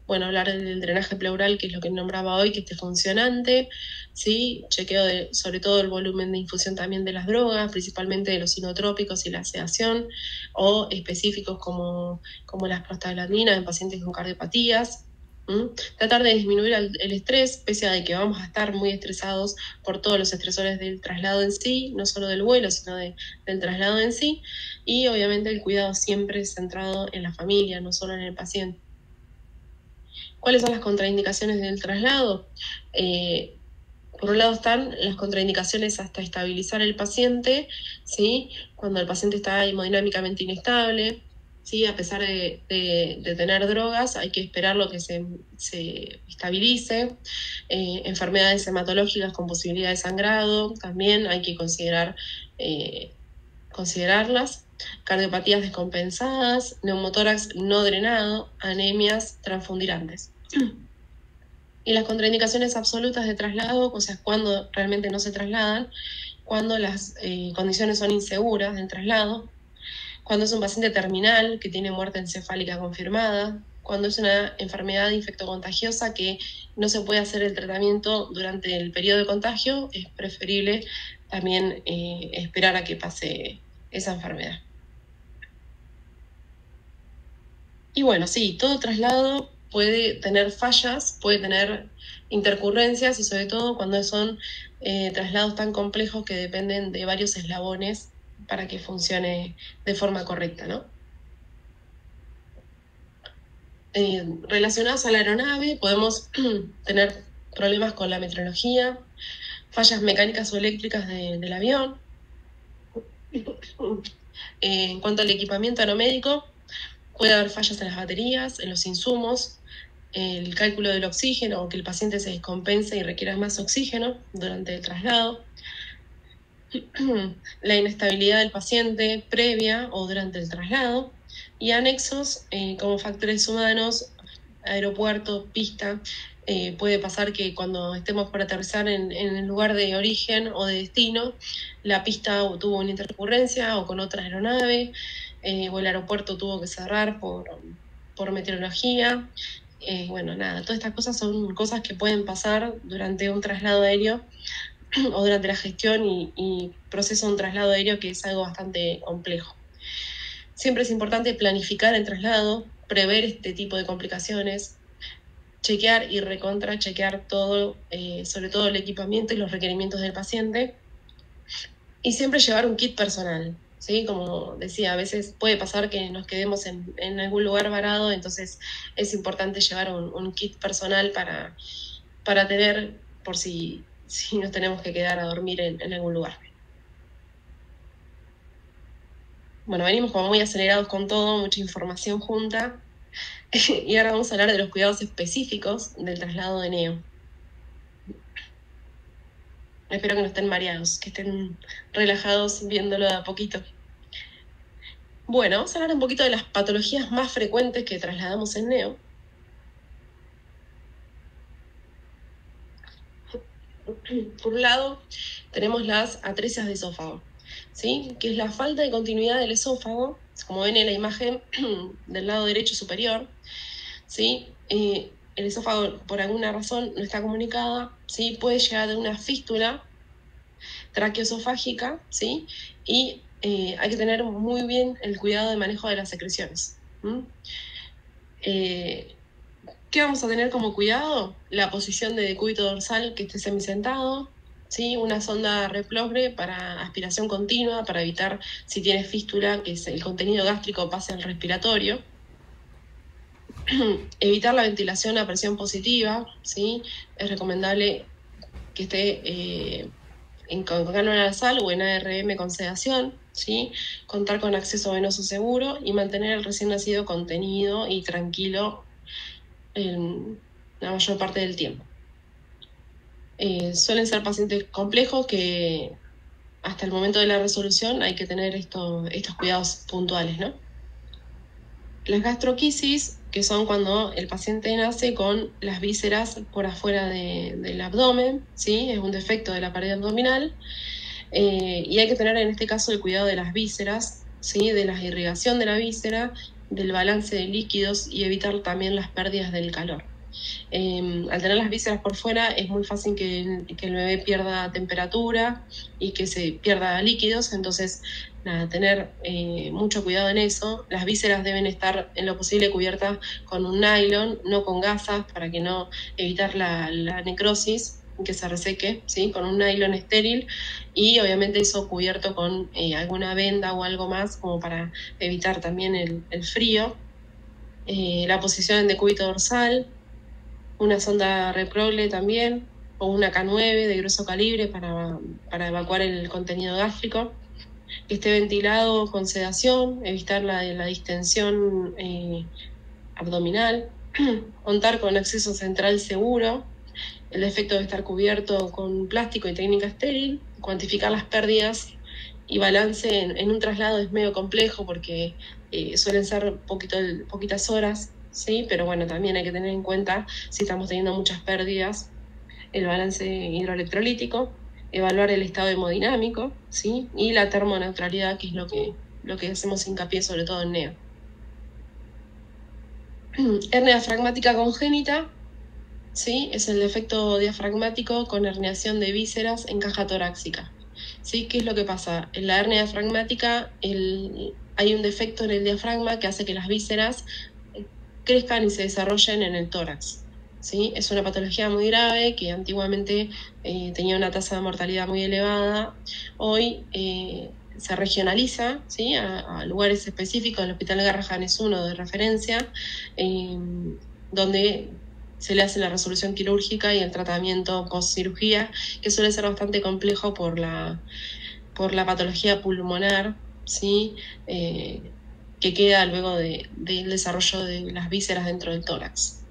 Hablar del drenaje pleural, que es lo que nombraba hoy, que esté funcionante, ¿sí? Chequeo sobre todo el volumen de infusión también de las drogas, principalmente de los inotrópicos y la sedación, o específicos como las prostaglandinas en pacientes con cardiopatías. Tratar de disminuir el estrés, pese a que vamos a estar muy estresados por todos los estresores del traslado en sí, no solo del vuelo, sino del traslado en sí, y obviamente el cuidado siempre centrado en la familia, no solo en el paciente. ¿Cuáles son las contraindicaciones del traslado? Por un lado están las contraindicaciones hasta estabilizar el paciente, ¿sí? Cuando el paciente está hemodinámicamente inestable, ¿sí? A pesar de tener drogas, hay que esperarlo que se estabilice. Enfermedades hematológicas con posibilidad de sangrado, también hay que considerarlas. Cardiopatías descompensadas, neumotórax no drenado, anemias transfundirantes. Y las contraindicaciones absolutas de traslado, o sea, cuando realmente no se trasladan, cuando las condiciones son inseguras del traslado, cuando es un paciente terminal que tiene muerte encefálica confirmada, cuando es una enfermedad infectocontagiosa que no se puede hacer el tratamiento durante el periodo de contagio, es preferible también esperar a que pase esa enfermedad. Y bueno, sí, todo traslado puede tener fallas, puede tener intercurrencias y sobre todo cuando son traslados tan complejos que dependen de varios eslabones para que funcione de forma correcta, ¿no? Relacionados a la aeronave podemos tener problemas con la metrología, fallas mecánicas o eléctricas del avión. En cuanto al equipamiento aeromédico, puede haber fallas en las baterías, en los insumos, el cálculo del oxígeno o que el paciente se descompense y requiera más oxígeno durante el traslado, la inestabilidad del paciente previa o durante el traslado y anexos como factores humanos, aeropuerto, pista. Puede pasar que cuando estemos por aterrizar en el lugar de origen o de destino, la pista tuvo una intercurrencia o con otra aeronave, o el aeropuerto tuvo que cerrar por meteorología. Bueno, nada, todas estas cosas son cosas que pueden pasar durante un traslado aéreo o durante la gestión y proceso de un traslado aéreo, que es algo bastante complejo. Siempre es importante planificar el traslado, prever este tipo de complicaciones, chequear y chequear todo, sobre todo el equipamiento y los requerimientos del paciente, y siempre llevar un kit personal, ¿sí? Como decía, a veces puede pasar que nos quedemos en algún lugar varado, entonces es importante llevar un kit personal para tener por si nos tenemos que quedar a dormir en algún lugar. Bueno, venimos como muy acelerados con todo, mucha información junta. Y ahora vamos a hablar de los cuidados específicos del traslado de neo. Espero que no estén mareados, que estén relajados viéndolo de a poquito. Bueno, vamos a hablar un poquito de las patologías más frecuentes que trasladamos en neo. Por un lado, tenemos las atresias de esófago, ¿sí? Que es la falta de continuidad del esófago, como ven en la imagen del lado derecho superior, ¿sí? El esófago por alguna razón no está comunicada, ¿sí? Puede llegar a tener una fístula traqueoesofágica, ¿sí? Y hay que tener muy bien el cuidado de manejo de las secreciones. ¿Qué vamos a tener como cuidado? La posición de decúbito dorsal que esté semisentado, ¿sí? Una sonda replogre para aspiración continua, para evitar, si tiene fístula, que el contenido gástrico pase al respiratorio. Evitar la ventilación a presión positiva, ¿sí? Es recomendable que esté con cánula nasal o en ARM con sedación, ¿sí? Contar con acceso venoso seguro y mantener el recién nacido contenido y tranquilo la mayor parte del tiempo. Suelen ser pacientes complejos que hasta el momento de la resolución hay que tener estos cuidados puntuales, ¿no? Las gastroquisis, que son cuando el paciente nace con las vísceras por afuera del abdomen, ¿sí? Es un defecto de la pared abdominal, y hay que tener en este caso el cuidado de las vísceras, ¿sí? De la irrigación de la víscera, del balance de líquidos y evitar también las pérdidas del calor. Al tener las vísceras por fuera es muy fácil que el bebé pierda temperatura y que se pierda líquidos, entonces nada, tener mucho cuidado en eso. Las vísceras deben estar en lo posible cubiertas con un nylon, no con gasas, para que no evitar la necrosis, que se reseque, ¿sí? Con un nylon estéril, y obviamente eso cubierto con alguna venda o algo más como para evitar también el frío. La posición en decúbito dorsal, una sonda reprogle también, o una K9 de grueso calibre para evacuar el contenido gástrico, que esté ventilado con sedación, evitar la distensión abdominal, contar con acceso central seguro, el defecto debe estar cubierto con plástico y técnica estéril, cuantificar las pérdidas y balance en un traslado es medio complejo porque suelen ser poquitas horas, ¿sí? Pero bueno, también hay que tener en cuenta si estamos teniendo muchas pérdidas, el balance hidroelectrolítico, evaluar el estado hemodinámico, ¿sí? Y la termoneutralidad, que es lo que hacemos hincapié sobre todo en neo. Hernia diafragmática congénita, ¿sí? Es el defecto diafragmático con herniación de vísceras en caja torácica. ¿sí? ¿Qué es lo que pasa? En la hernia diafragmática hay un defecto en el diafragma que hace que las vísceras crezcan y se desarrollen en el tórax. ¿Sí? Es una patología muy grave que antiguamente tenía una tasa de mortalidad muy elevada. Hoy se regionaliza, ¿sí? a lugares específicos. El Hospital Garrahan es uno de referencia, donde se le hace la resolución quirúrgica y el tratamiento post-cirugía, que suele ser bastante complejo por la patología pulmonar, ¿sí? Que queda luego del desarrollo de las vísceras dentro del tórax.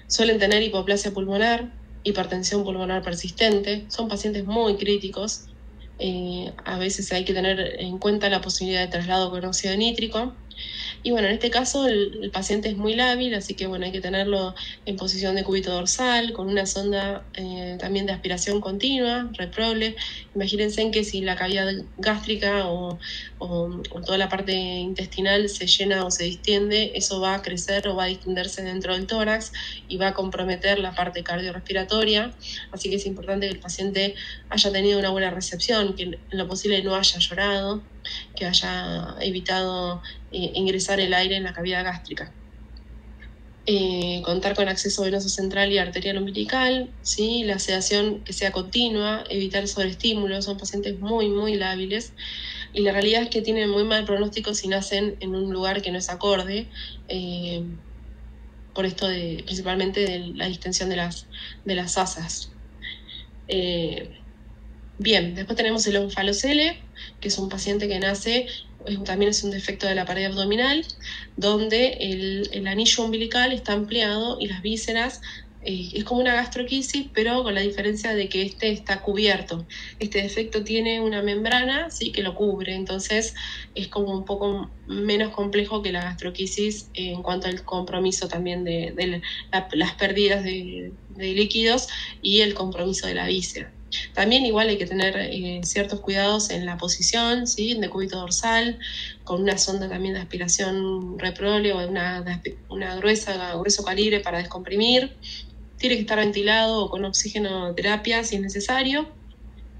Suelen tener hipoplasia pulmonar, hipertensión pulmonar persistente, son pacientes muy críticos. A veces hay que tener en cuenta la posibilidad de traslado con óxido nítrico. Y bueno, en este caso el paciente es muy lábil, así que bueno, hay que tenerlo en posición de cúbito dorsal, con una sonda también de aspiración continua, reprole. Imagínense en que si la cavidad gástrica o toda la parte intestinal se llena o se distiende, eso va a crecer o va a distenderse dentro del tórax y va a comprometer la parte cardiorrespiratoria. Así que es importante que el paciente haya tenido una buena recepción, que en lo posible no haya llorado, que haya evitado ingresar el aire en la cavidad gástrica. Contar con acceso venoso central y arterial umbilical, ¿sí? La sedación que sea continua, evitar sobreestímulos, son pacientes muy, muy lábiles. Y la realidad es que tienen muy mal pronóstico si nacen en un lugar que no es acorde, por esto principalmente de la distensión de las asas. Bien, después tenemos el onfalocele, que es un paciente que nace, también es un defecto de la pared abdominal, donde el anillo umbilical está ampliado y las vísceras es como una gastroquisis, pero con la diferencia de que este está cubierto. Este defecto tiene una membrana, sí, que lo cubre, entonces es como un poco menos complejo que la gastroquisis en cuanto al compromiso también de las pérdidas de líquidos y el compromiso de la víscera. También igual hay que tener ciertos cuidados en la posición, ¿sí? De cúbito dorsal, con una sonda también de aspiración reprole o una grueso calibre para descomprimir. Tiene que estar ventilado o con oxigenoterapia si es necesario.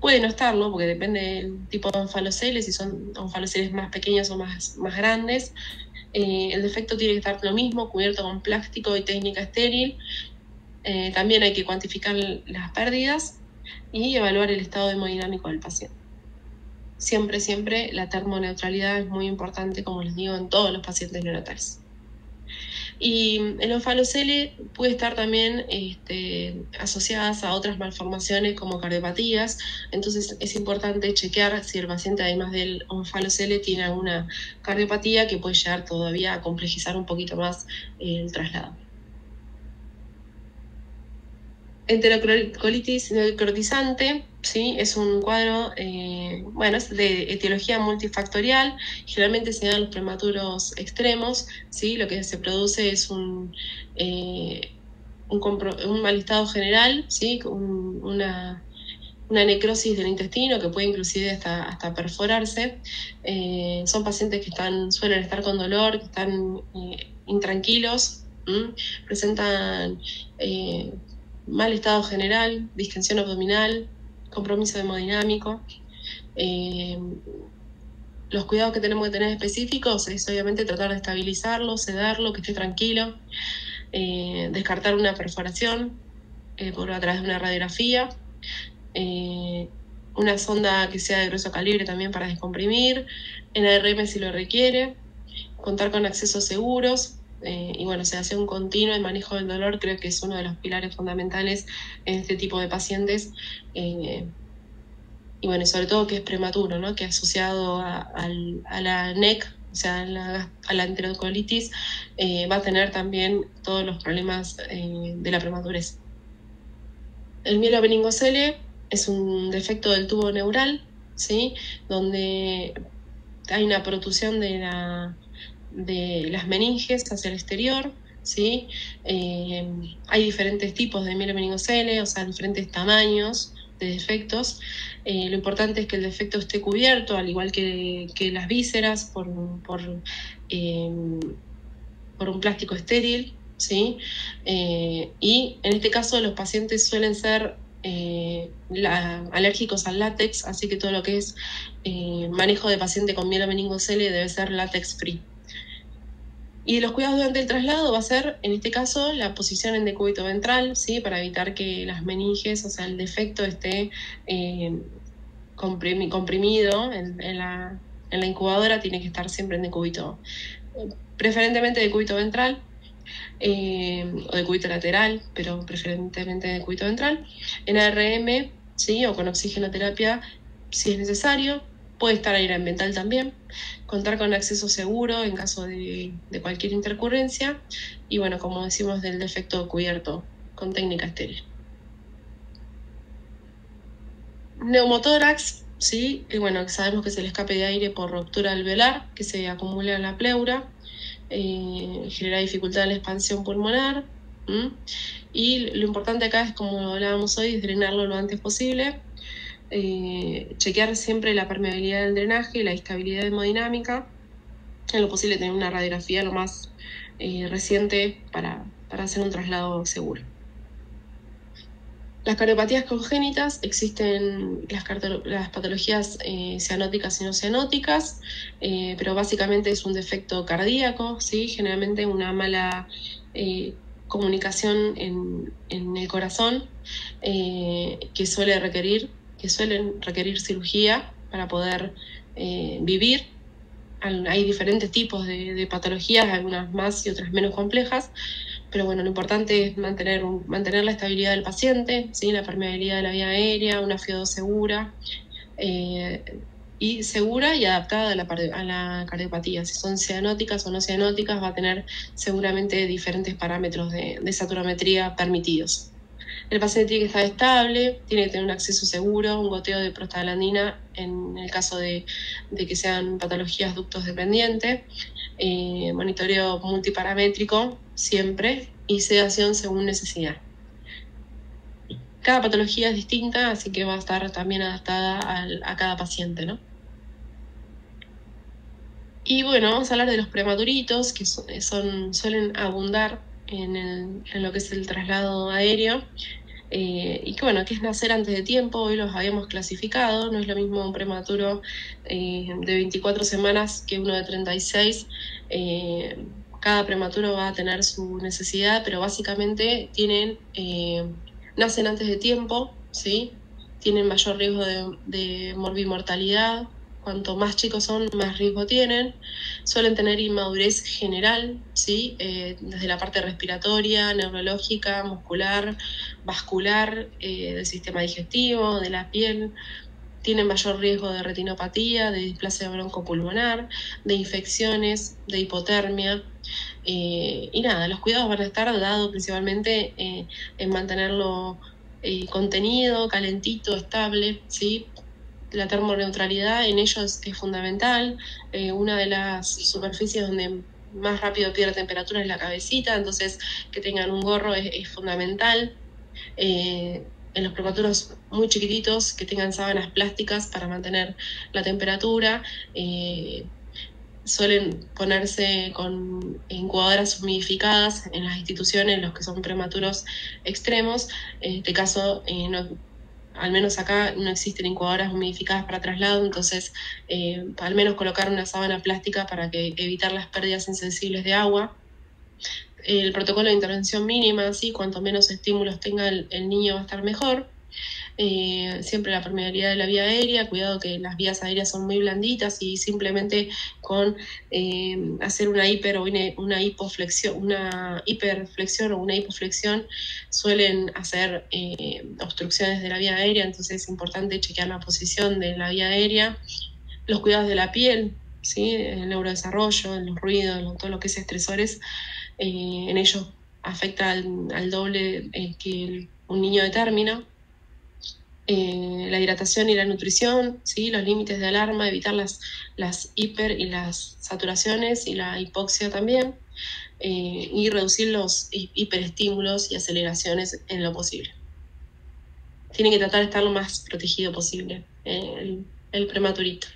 Puede no estarlo, porque depende del tipo de onfaloceles, si son onfaloceles más pequeños o más grandes. El defecto tiene que estar lo mismo, cubierto con plástico y técnica estéril. También hay que cuantificar las pérdidas y evaluar el estado hemodinámico del paciente. Siempre, siempre la termoneutralidad es muy importante, como les digo, en todos los pacientes neonatales. Y el onfalocele puede estar también asociadas a otras malformaciones como cardiopatías, entonces es importante chequear si el paciente, además del onfalocele, tiene alguna cardiopatía que puede llegar todavía a complejizar un poquito más el traslado. Enterocolitis necrotizante, ¿sí? Es un cuadro, es de etiología multifactorial, generalmente se dan los prematuros extremos, ¿sí? Lo que se produce es un mal estado general, ¿sí? Una necrosis del intestino que puede inclusive hasta perforarse. Son pacientes que suelen estar con dolor, que están intranquilos, presentan mal estado general, distensión abdominal, compromiso hemodinámico. Los cuidados que tenemos que tener específicos es obviamente tratar de estabilizarlo, sedarlo, que esté tranquilo, descartar una perforación a través de una radiografía, una sonda que sea de grueso calibre también para descomprimir, en ARM si lo requiere, contar con accesos seguros, y bueno, sedación continua y manejo del dolor creo que es uno de los pilares fundamentales en este tipo de pacientes. Y bueno, sobre todo que es prematuro, ¿no? Que asociado a la NEC, o sea, a la enterocolitis, va a tener también todos los problemas de la prematurez. El mielomeningocele es un defecto del tubo neural, ¿sí? Donde hay una protusión de las meninges hacia el exterior, ¿sí? Hay diferentes tipos de mielomeningocele, o sea, diferentes tamaños de defectos. Lo importante es que el defecto esté cubierto, al igual que las vísceras, por un plástico estéril, ¿sí? Y en este caso los pacientes suelen ser alérgicos al látex, así que todo lo que es manejo de paciente con mielomeningocele debe ser látex free. Y los cuidados durante el traslado va a ser, en este caso, la posición en decúbito ventral, ¿sí? Para evitar que las meninges, o sea, el defecto esté comprimido en la incubadora, tiene que estar siempre en decúbito, preferentemente decúbito ventral, o de cúbito lateral, pero preferentemente de cúbito ventral, en ARM, ¿sí? O con oxigenoterapia si es necesario. Puede estar aire ambiental también, contar con acceso seguro en caso de cualquier intercurrencia y, bueno, como decimos, del defecto cubierto con técnica estéril. Neumotórax, ¿sí? Bueno, sabemos que es el escape de aire por ruptura alveolar que se acumula en la pleura, genera dificultad en la expansión pulmonar. Y lo importante acá es, como hablábamos hoy, es drenarlo lo antes posible. Chequear siempre la permeabilidad del drenaje, la estabilidad hemodinámica, en lo posible tener una radiografía lo más reciente para hacer un traslado seguro. Las cardiopatías congénitas, existen las patologías cianóticas y no cianóticas, pero básicamente es un defecto cardíaco, ¿sí? Generalmente una mala comunicación en el corazón, que suelen requerir cirugía para poder vivir. Hay diferentes tipos de patologías, algunas más y otras menos complejas, pero bueno, lo importante es mantener la estabilidad del paciente, ¿sí? La permeabilidad de la vía aérea, una FiO2 segura, y segura y adaptada a la cardiopatía. Si son cianóticas o no cianóticas, va a tener seguramente diferentes parámetros de saturametría permitidos. El paciente tiene que estar estable, tiene que tener un acceso seguro, un goteo de prostaglandina en el caso de que sean patologías ductos dependientes, monitoreo multiparamétrico siempre y sedación según necesidad. Cada patología es distinta, así que va a estar también adaptada a cada paciente, ¿no? Y bueno, vamos a hablar de los prematuritos, que suelen abundar en lo que es el traslado aéreo. Y que bueno, que es nacer antes de tiempo. Hoy los habíamos clasificado, no es lo mismo un prematuro de 24 semanas que uno de 36. Cada prematuro va a tener su necesidad, pero básicamente nacen antes de tiempo, ¿sí? Tienen mayor riesgo de morbimortalidad. Cuanto más chicos son, más riesgo tienen. Suelen tener inmadurez general, ¿sí? Desde la parte respiratoria, neurológica, muscular, vascular, del sistema digestivo, de la piel. Tienen mayor riesgo de retinopatía, de displasia broncopulmonar, de infecciones, de hipotermia. Y nada, los cuidados van a estar dados principalmente en mantenerlo contenido, calentito, estable, ¿sí? La termoneutralidad en ellos es fundamental. Una de las superficies donde más rápido pierde temperatura es la cabecita, entonces que tengan un gorro es fundamental. En los prematuros muy chiquititos, que tengan sábanas plásticas para mantener la temperatura. Suelen ponerse con incubadoras humidificadas en las instituciones, los que son prematuros extremos. En este caso, al menos acá no existen incubadoras humidificadas para traslado, entonces al menos colocar una sábana plástica para evitar las pérdidas insensibles de agua. El protocolo de intervención mínima, ¿sí? Cuanto menos estímulos tenga el niño va a estar mejor. Siempre la permeabilidad de la vía aérea, cuidado que las vías aéreas son muy blanditas y simplemente con hacer una hiperflexión o una hipoflexión suelen hacer obstrucciones de la vía aérea, entonces es importante chequear la posición de la vía aérea. Los cuidados de la piel, ¿sí? El neurodesarrollo, los ruidos, todo lo que es estresores, en ellos afecta al doble que un niño de término. La hidratación y la nutrición, ¿sí? Los límites de alarma, evitar las hiper y las saturaciones y la hipoxia también, y reducir los hiperestímulos y aceleraciones en lo posible. Tiene que tratar de estar lo más protegido posible el prematurito.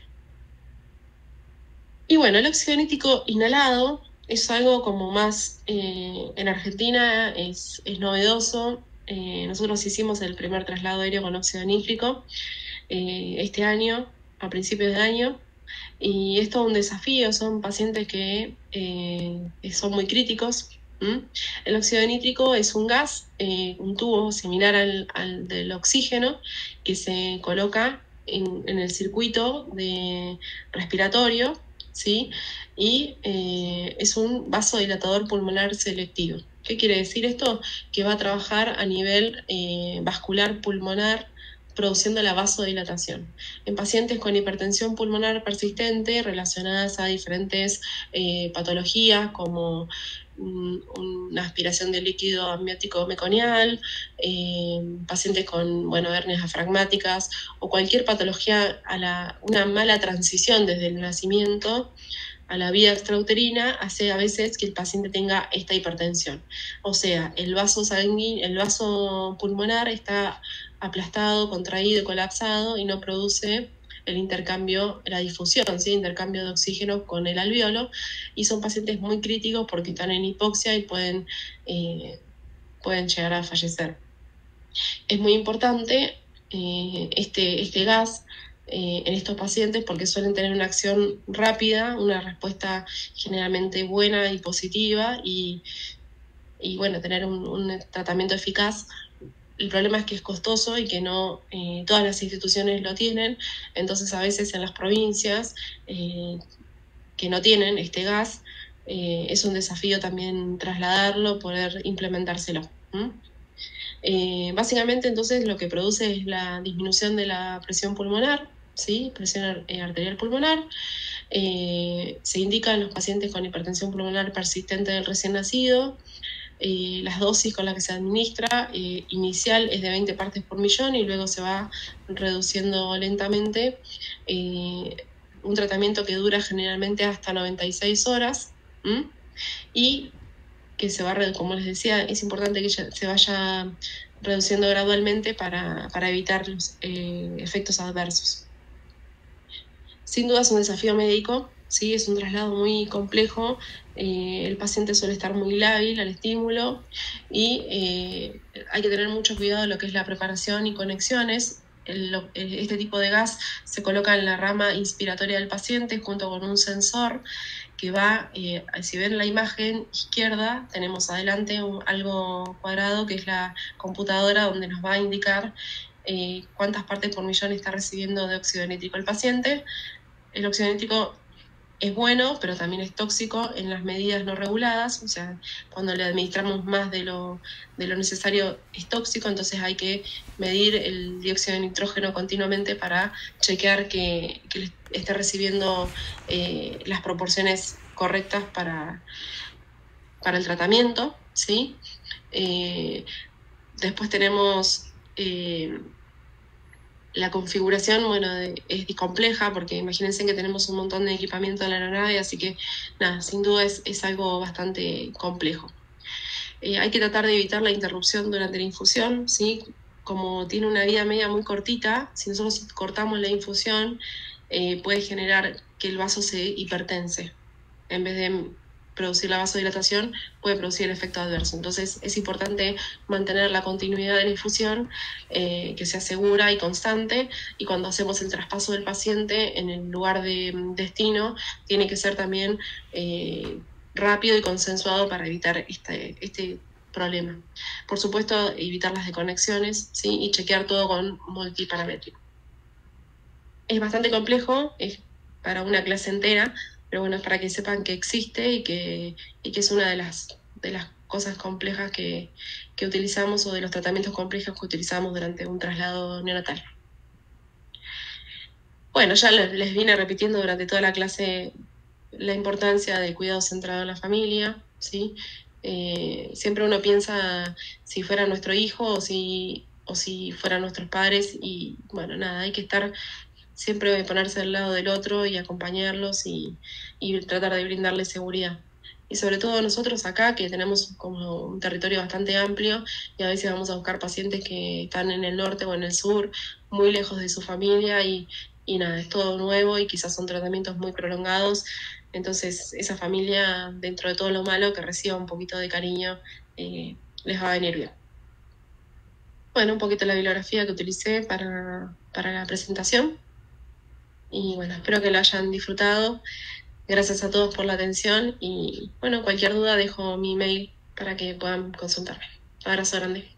Y bueno, el óxido nítrico inhalado es algo como más, en Argentina es novedoso. Nosotros hicimos el primer traslado aéreo con óxido nítrico este año, a principios de año, y es todo un desafío. Son pacientes que son muy críticos. El óxido nítrico es un gas, un tubo similar al del oxígeno, que se coloca en el circuito respiratorio, ¿sí? Y es un vasodilatador pulmonar selectivo. ¿Qué quiere decir esto? Que va a trabajar a nivel vascular pulmonar, produciendo la vasodilatación. En pacientes con hipertensión pulmonar persistente relacionadas a diferentes patologías como una aspiración de líquido amniótico meconial, pacientes con hernias diafragmáticas o cualquier patología una mala transición desde el nacimiento a la vía extrauterina hace a veces que el paciente tenga esta hipertensión. O sea, el vaso pulmonar está aplastado, contraído, colapsado y no produce el intercambio, la difusión, ¿sí? Intercambio de oxígeno con el alveolo, y son pacientes muy críticos porque están en hipoxia y pueden llegar a fallecer. Es muy importante este gas en estos pacientes porque suelen tener una acción rápida, una respuesta generalmente buena y positiva y tener un tratamiento eficaz. El problema es que es costoso y que no todas las instituciones lo tienen, entonces a veces en las provincias que no tienen este gas es un desafío también trasladarlo, poder implementárselo. Básicamente entonces lo que produce es la disminución de la presión pulmonar, ¿sí? Presión arterial pulmonar. Se indica en los pacientes con hipertensión pulmonar persistente del recién nacido. Las dosis con las que se administra inicial es de 20 partes por millón y luego se va reduciendo lentamente. Un tratamiento que dura generalmente hasta 96 horas y que se va, como les decía, es importante que se vaya reduciendo gradualmente para evitar los efectos adversos. Sin duda es un desafío médico, ¿sí? Es un traslado muy complejo, el paciente suele estar muy lábil al estímulo y hay que tener mucho cuidado en lo que es la preparación y conexiones. Este tipo de gas se coloca en la rama inspiratoria del paciente junto con un sensor que va, si ven la imagen izquierda, tenemos adelante algo cuadrado que es la computadora donde nos va a indicar cuántas partes por millón está recibiendo de óxido nítrico el paciente. El óxido nítrico es bueno, pero también es tóxico en las medidas no reguladas, o sea, cuando le administramos más de lo necesario es tóxico, entonces hay que medir el dióxido de nitrógeno continuamente para chequear que esté recibiendo las proporciones correctas para el tratamiento, ¿sí? Después tenemos la configuración, es compleja porque imagínense que tenemos un montón de equipamiento en la aeronave, así que nada, sin duda es algo bastante complejo. Hay que tratar de evitar la interrupción durante la infusión, ¿sí? Como tiene una vida media muy cortita, si nosotros cortamos la infusión, puede generar que el vaso se hipertense. En vez de producir la vasodilatación, puede producir el efecto adverso. Entonces es importante mantener la continuidad de la infusión, que sea segura y constante, y cuando hacemos el traspaso del paciente en el lugar de destino, tiene que ser también rápido y consensuado para evitar este problema. Por supuesto, evitar las desconexiones, ¿sí? Y chequear todo con multiparamétrico. Es bastante complejo, es para una clase entera, pero bueno, es para que sepan que existe y que es una de las cosas complejas que utilizamos, o de los tratamientos complejos que utilizamos durante un traslado neonatal. Bueno, ya les vine repitiendo durante toda la clase la importancia del cuidado centrado en la familia, ¿sí? Siempre uno piensa si fuera nuestro hijo o si fueran nuestros padres, y bueno, nada, hay que estar siempre, ponerse al lado del otro y acompañarlos y tratar de brindarles seguridad. Y sobre todo nosotros acá, que tenemos como un territorio bastante amplio y a veces vamos a buscar pacientes que están en el norte o en el sur, muy lejos de su familia y nada, es todo nuevo y quizás son tratamientos muy prolongados. Entonces esa familia, dentro de todo lo malo, que reciba un poquito de cariño, les va a venir bien. Bueno, un poquito la bibliografía que utilicé para la presentación. Y bueno, espero que lo hayan disfrutado. Gracias a todos por la atención y bueno, cualquier duda dejo mi email para que puedan consultarme. Abrazo grande.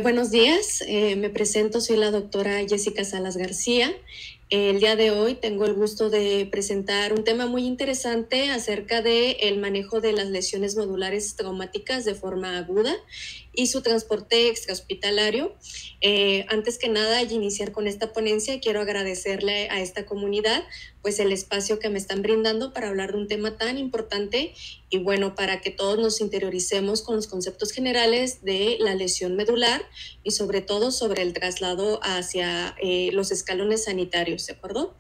Buenos días, me presento, soy la doctora Jessica Salas García. El día de hoy tengo el gusto de presentar un tema muy interesante acerca del manejo de las lesiones nodulares traumáticas de forma aguda y su transporte extrahospitalario. Antes que nada, al iniciar con esta ponencia, quiero agradecerle a esta comunidad pues el espacio que me están brindando para hablar de un tema tan importante y bueno, para que todos nos interioricemos con los conceptos generales de la lesión medular y sobre todo sobre el traslado hacia los escalones sanitarios, ¿de acuerdo?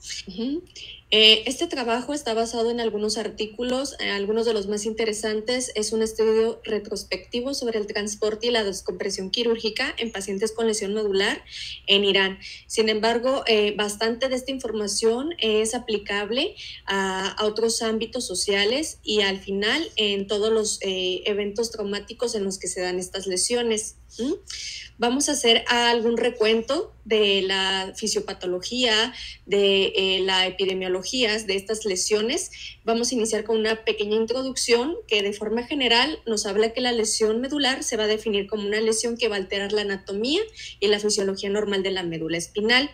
Este trabajo está basado en algunos artículos, algunos de los más interesantes es un estudio retrospectivo sobre el transporte y la descompresión quirúrgica en pacientes con lesión medular en Irán. Sin embargo, bastante de esta información es aplicable a otros ámbitos sociales y al final en todos los eventos traumáticos en los que se dan estas lesiones. Vamos a hacer algún recuento de la fisiopatología, de la epidemiología de estas lesiones. Vamos a iniciar con una pequeña introducción que de forma general nos habla que la lesión medular se va a definir como una lesión que va a alterar la anatomía y la fisiología normal de la médula espinal.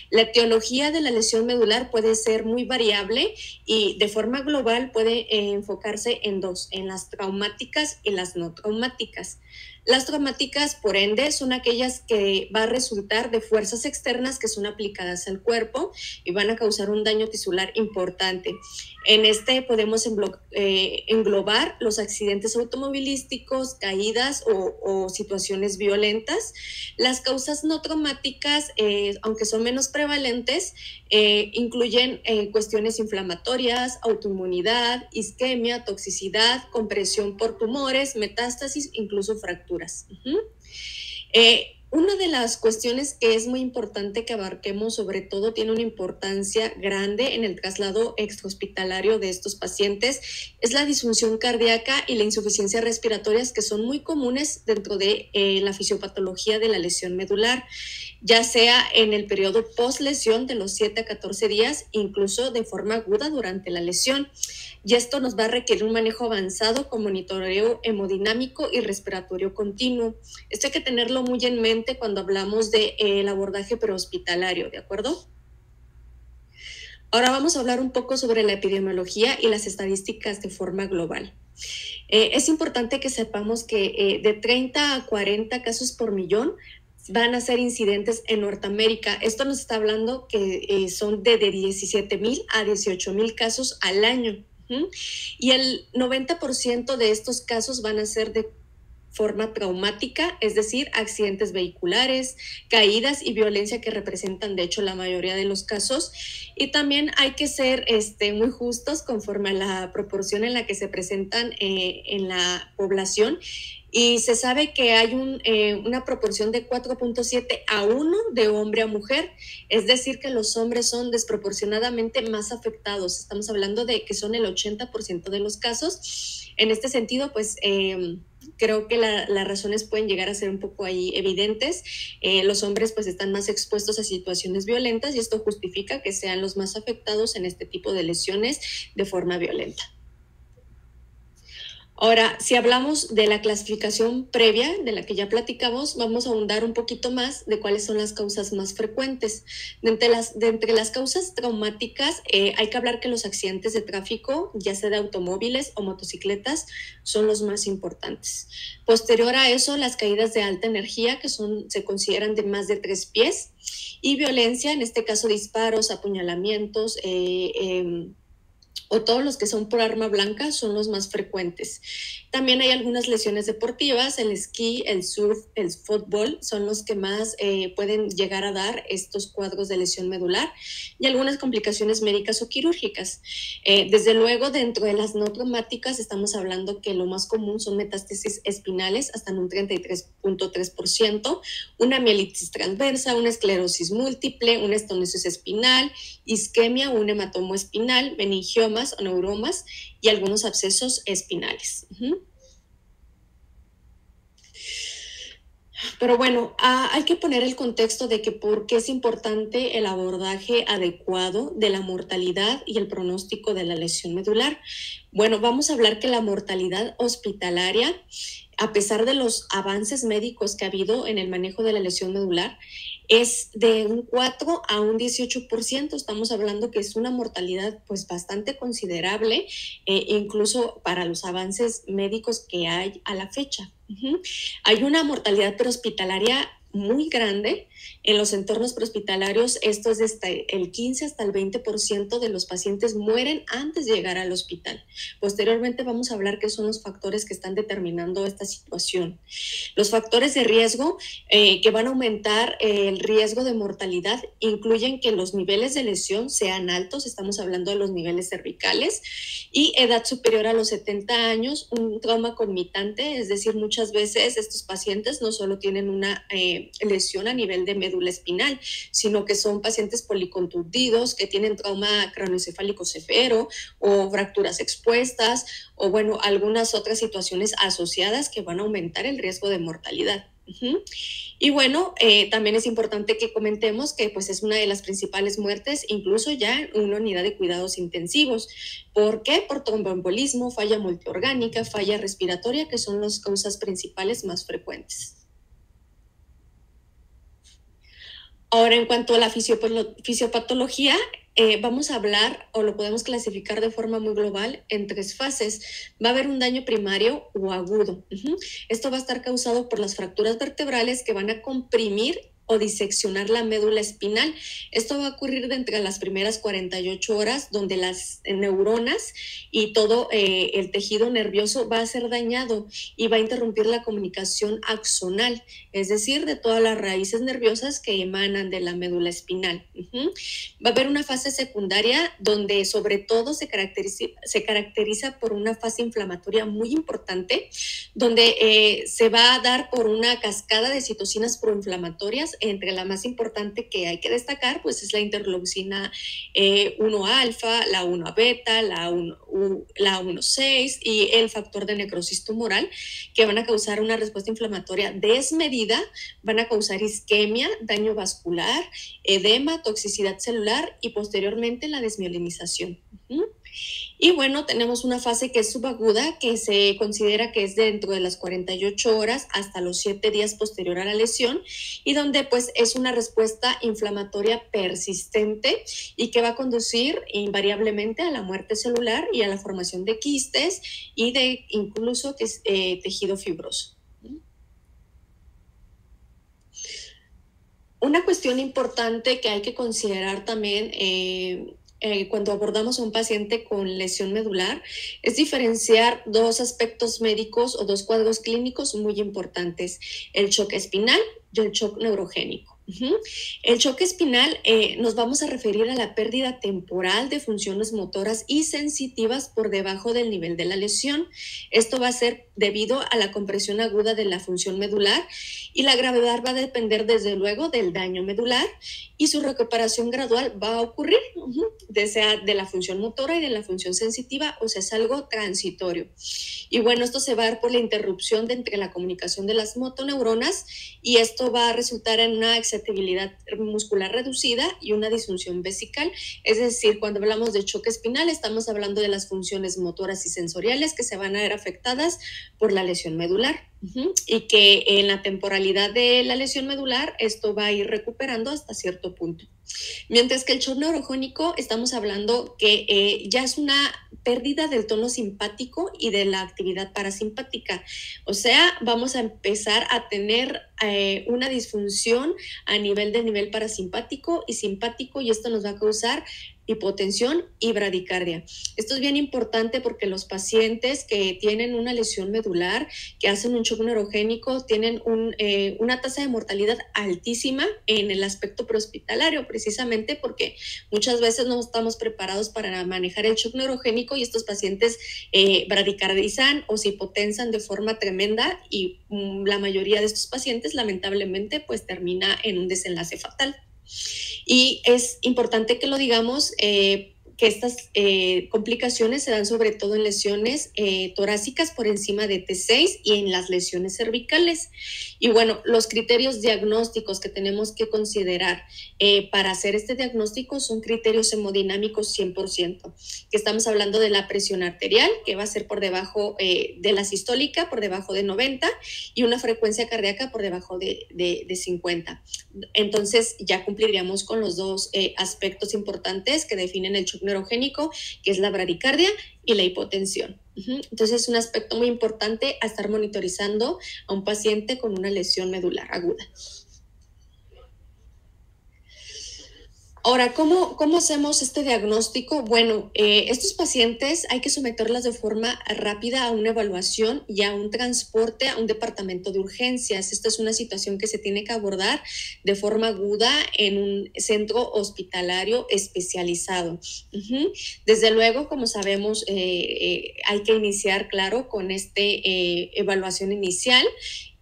La etiología de la lesión medular puede ser muy variable y de forma global puede enfocarse en dos, en las traumáticas y las no traumáticas. Las traumáticas, por ende, son aquellas que va a resultar de fuerzas externas que son aplicadas al cuerpo y van a causar un daño tisular importante. En este podemos englobar los accidentes automovilísticos, caídas o situaciones violentas. Las causas no traumáticas, aunque son menos prevalentes, incluyen cuestiones inflamatorias, autoinmunidad, isquemia, toxicidad, compresión por tumores, metástasis, incluso fracturas. Una de las cuestiones que es muy importante que abarquemos, sobre todo tiene una importancia grande en el traslado extrahospitalario de estos pacientes, es la disfunción cardíaca y la insuficiencia respiratoria, que son muy comunes dentro de la fisiopatología de la lesión medular, ya sea en el periodo post-lesión de los 7 a 14 días, incluso de forma aguda durante la lesión. Y esto nos va a requerir un manejo avanzado con monitoreo hemodinámico y respiratorio continuo. Esto hay que tenerlo muy en mente cuando hablamos del abordaje prehospitalario, ¿de acuerdo? Ahora vamos a hablar un poco sobre la epidemiología y las estadísticas de forma global. Es importante que sepamos que de 30 a 40 casos por millón van a ser incidentes en Norteamérica. Esto nos está hablando que son de 17,000 a 18,000 casos al año. Y el 90% de estos casos van a ser de forma traumática, es decir, accidentes vehiculares, caídas y violencia que representan de hecho la mayoría de los casos. Y también hay que ser muy justos conforme a la proporción en la que se presentan en la población. Y se sabe que hay una proporción de 4.7 a 1 de hombre a mujer, es decir, que los hombres son desproporcionadamente más afectados. Estamos hablando de que son el 80% de los casos. En este sentido, pues creo que las razones pueden llegar a ser un poco ahí evidentes. Los hombres pues están más expuestos a situaciones violentas y esto justifica que sean los más afectados en este tipo de lesiones de forma violenta. Ahora, si hablamos de la clasificación previa, de la que ya platicamos, vamos a ahondar un poquito más de cuáles son las causas más frecuentes. De entre las causas traumáticas, hay que hablar que los accidentes de tráfico, ya sea de automóviles o motocicletas, son los más importantes. Posterior a eso, las caídas de alta energía, que se consideran de más de 3 pies, y violencia, en este caso disparos, apuñalamientos, o todos los que son por arma blanca son los más frecuentes. También hay algunas lesiones deportivas, el esquí, el surf, el fútbol son los que más pueden llegar a dar estos cuadros de lesión medular y algunas complicaciones médicas o quirúrgicas. Desde luego, dentro de las no traumáticas estamos hablando que lo más común son metástasis espinales, hasta en un 33.3%, una mielitis transversa, una esclerosis múltiple, una estenosis espinal, isquemia, un hematomo espinal, meningioma, angiomas o neuromas y algunos abscesos espinales. Pero bueno, hay que poner el contexto de que por qué es importante el abordaje adecuado de la mortalidad y el pronóstico de la lesión medular. Bueno, vamos a hablar que la mortalidad hospitalaria, a pesar de los avances médicos que ha habido en el manejo de la lesión medular, es de un 4 a un 18%. Estamos hablando que es una mortalidad pues bastante considerable, incluso para los avances médicos que hay a la fecha. Hay una mortalidad prehospitalaria muy grande. En los entornos prehospitalarios, esto es desde el 15 hasta el 20% de los pacientes mueren antes de llegar al hospital. Posteriormente vamos a hablar qué son los factores que están determinando esta situación. Los factores de riesgo que van a aumentar el riesgo de mortalidad incluyen que los niveles de lesión sean altos, estamos hablando de los niveles cervicales, y edad superior a los 70 años, un trauma concomitante, es decir, muchas veces estos pacientes no solo tienen una lesión a nivel de médula espinal, sino que son pacientes policontundidos que tienen trauma craneoencefálico severo o fracturas expuestas o bueno, algunas otras situaciones asociadas que van a aumentar el riesgo de mortalidad. Y bueno, también es importante que comentemos que pues es una de las principales muertes, incluso ya en una unidad de cuidados intensivos. ¿Por qué? Por tromboembolismo, falla multiorgánica, falla respiratoria, que son las causas principales más frecuentes. Ahora, en cuanto a la fisiopatología, vamos a hablar o lo podemos clasificar de forma muy global en 3 fases. Va a haber un daño primario o agudo. Esto va a estar causado por las fracturas vertebrales que van a comprimir o diseccionar la médula espinal. Esto va a ocurrir de entre las primeras 48 horas, donde las neuronas y todo el tejido nervioso va a ser dañado y va a interrumpir la comunicación axonal, es decir, de todas las raíces nerviosas que emanan de la médula espinal. Va a haber una fase secundaria donde sobre todo se caracteriza por una fase inflamatoria muy importante, donde se va a dar por una cascada de citocinas proinflamatorias. Entre la más importante que hay que destacar, pues es la interleucina 1 alfa, la 1 beta, la 1,6 y el factor de necrosis tumoral, que van a causar una respuesta inflamatoria desmedida, van a causar isquemia, daño vascular, edema, toxicidad celular y posteriormente la desmielinización. Y bueno, tenemos una fase que es subaguda, que se considera que es dentro de las 48 horas hasta los 7 días posterior a la lesión y donde pues es una respuesta inflamatoria persistente y que va a conducir invariablemente a la muerte celular y a la formación de quistes y de incluso tejido fibroso. Una cuestión importante que hay que considerar también cuando abordamos a un paciente con lesión medular es diferenciar 2 aspectos médicos o 2 cuadros clínicos muy importantes: el choque espinal y el choque neurogénico. El choque espinal nos vamos a referir a la pérdida temporal de funciones motoras y sensitivas por debajo del nivel de la lesión. Esto va a ser debido a la compresión aguda de la función medular y la gravedad va a depender desde luego del daño medular y su recuperación gradual va a ocurrir sea de la función motora y de la función sensitiva, o sea, es algo transitorio. Y bueno, esto se va a dar por la interrupción entre la comunicación de las motoneuronas y esto va a resultar en una excitabilidad muscular reducida y una disfunción vesical. Es decir, cuando hablamos de choque espinal estamos hablando de las funciones motoras y sensoriales que se van a ver afectadas por la lesión medular y que en la temporalidad de la lesión medular esto va a ir recuperando hasta cierto punto. Mientras que el shock neurogénico estamos hablando que ya es una pérdida del tono simpático y de la actividad parasimpática. O sea, vamos a empezar a tener una disfunción a nivel del nivel parasimpático y simpático y esto nos va a causar hipotensión y bradicardia. Esto es bien importante porque los pacientes que tienen una lesión medular, que hacen un shock neurogénico, tienen una tasa de mortalidad altísima en el aspecto prehospitalario, precisamente porque muchas veces no estamos preparados para manejar el shock neurogénico y estos pacientes bradicardizan o se hipotensan de forma tremenda y la mayoría de estos pacientes lamentablemente pues termina en un desenlace fatal. Y es importante que lo digamos que estas complicaciones se dan sobre todo en lesiones torácicas por encima de T6 y en las lesiones cervicales. Y bueno, los criterios diagnósticos que tenemos que considerar para hacer este diagnóstico son criterios hemodinámicos 100%, que estamos hablando de la presión arterial, que va a ser por debajo de la sistólica, por debajo de 90, y una frecuencia cardíaca por debajo de 50. Entonces ya cumpliríamos con los dos aspectos importantes que definen el shock neurogénico, que es la bradicardia y la hipotensión. Entonces es un aspecto muy importante a estar monitorizando a un paciente con una lesión medular aguda. Ahora, ¿cómo hacemos este diagnóstico? Bueno, estos pacientes hay que someterlas de forma rápida a una evaluación y a un transporte a un departamento de urgencias. Esta es una situación que se tiene que abordar de forma aguda en un centro hospitalario especializado. Desde luego, como sabemos, hay que iniciar, claro, con esta evaluación inicial,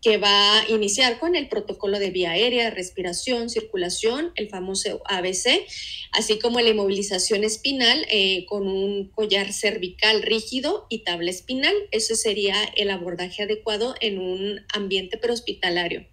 que va a iniciar con el protocolo de vía aérea, respiración, circulación, el famoso ABC, así como la inmovilización espinal con un collar cervical rígido y tabla espinal. Ese sería el abordaje adecuado en un ambiente prehospitalario.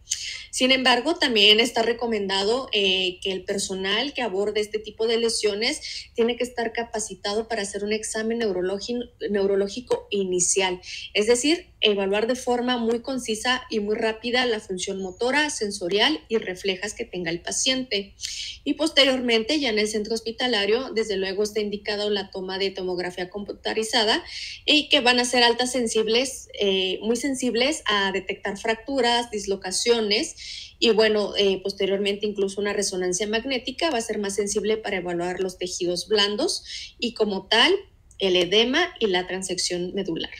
Sin embargo, también está recomendado que el personal que aborde este tipo de lesiones tiene que estar capacitado para hacer un examen neurológico inicial, es decir, evaluar de forma muy concisa y muy rápida la función motora, sensorial y reflejas que tenga el paciente. Y posteriormente, ya en el centro hospitalario, desde luego está indicado la toma de tomografía computarizada y que van a ser altas sensibles, muy sensibles a detectar fracturas, dislocaciones, y bueno, posteriormente incluso una resonancia magnética va a ser más sensible para evaluar los tejidos blandos y como tal el edema y la transección medular.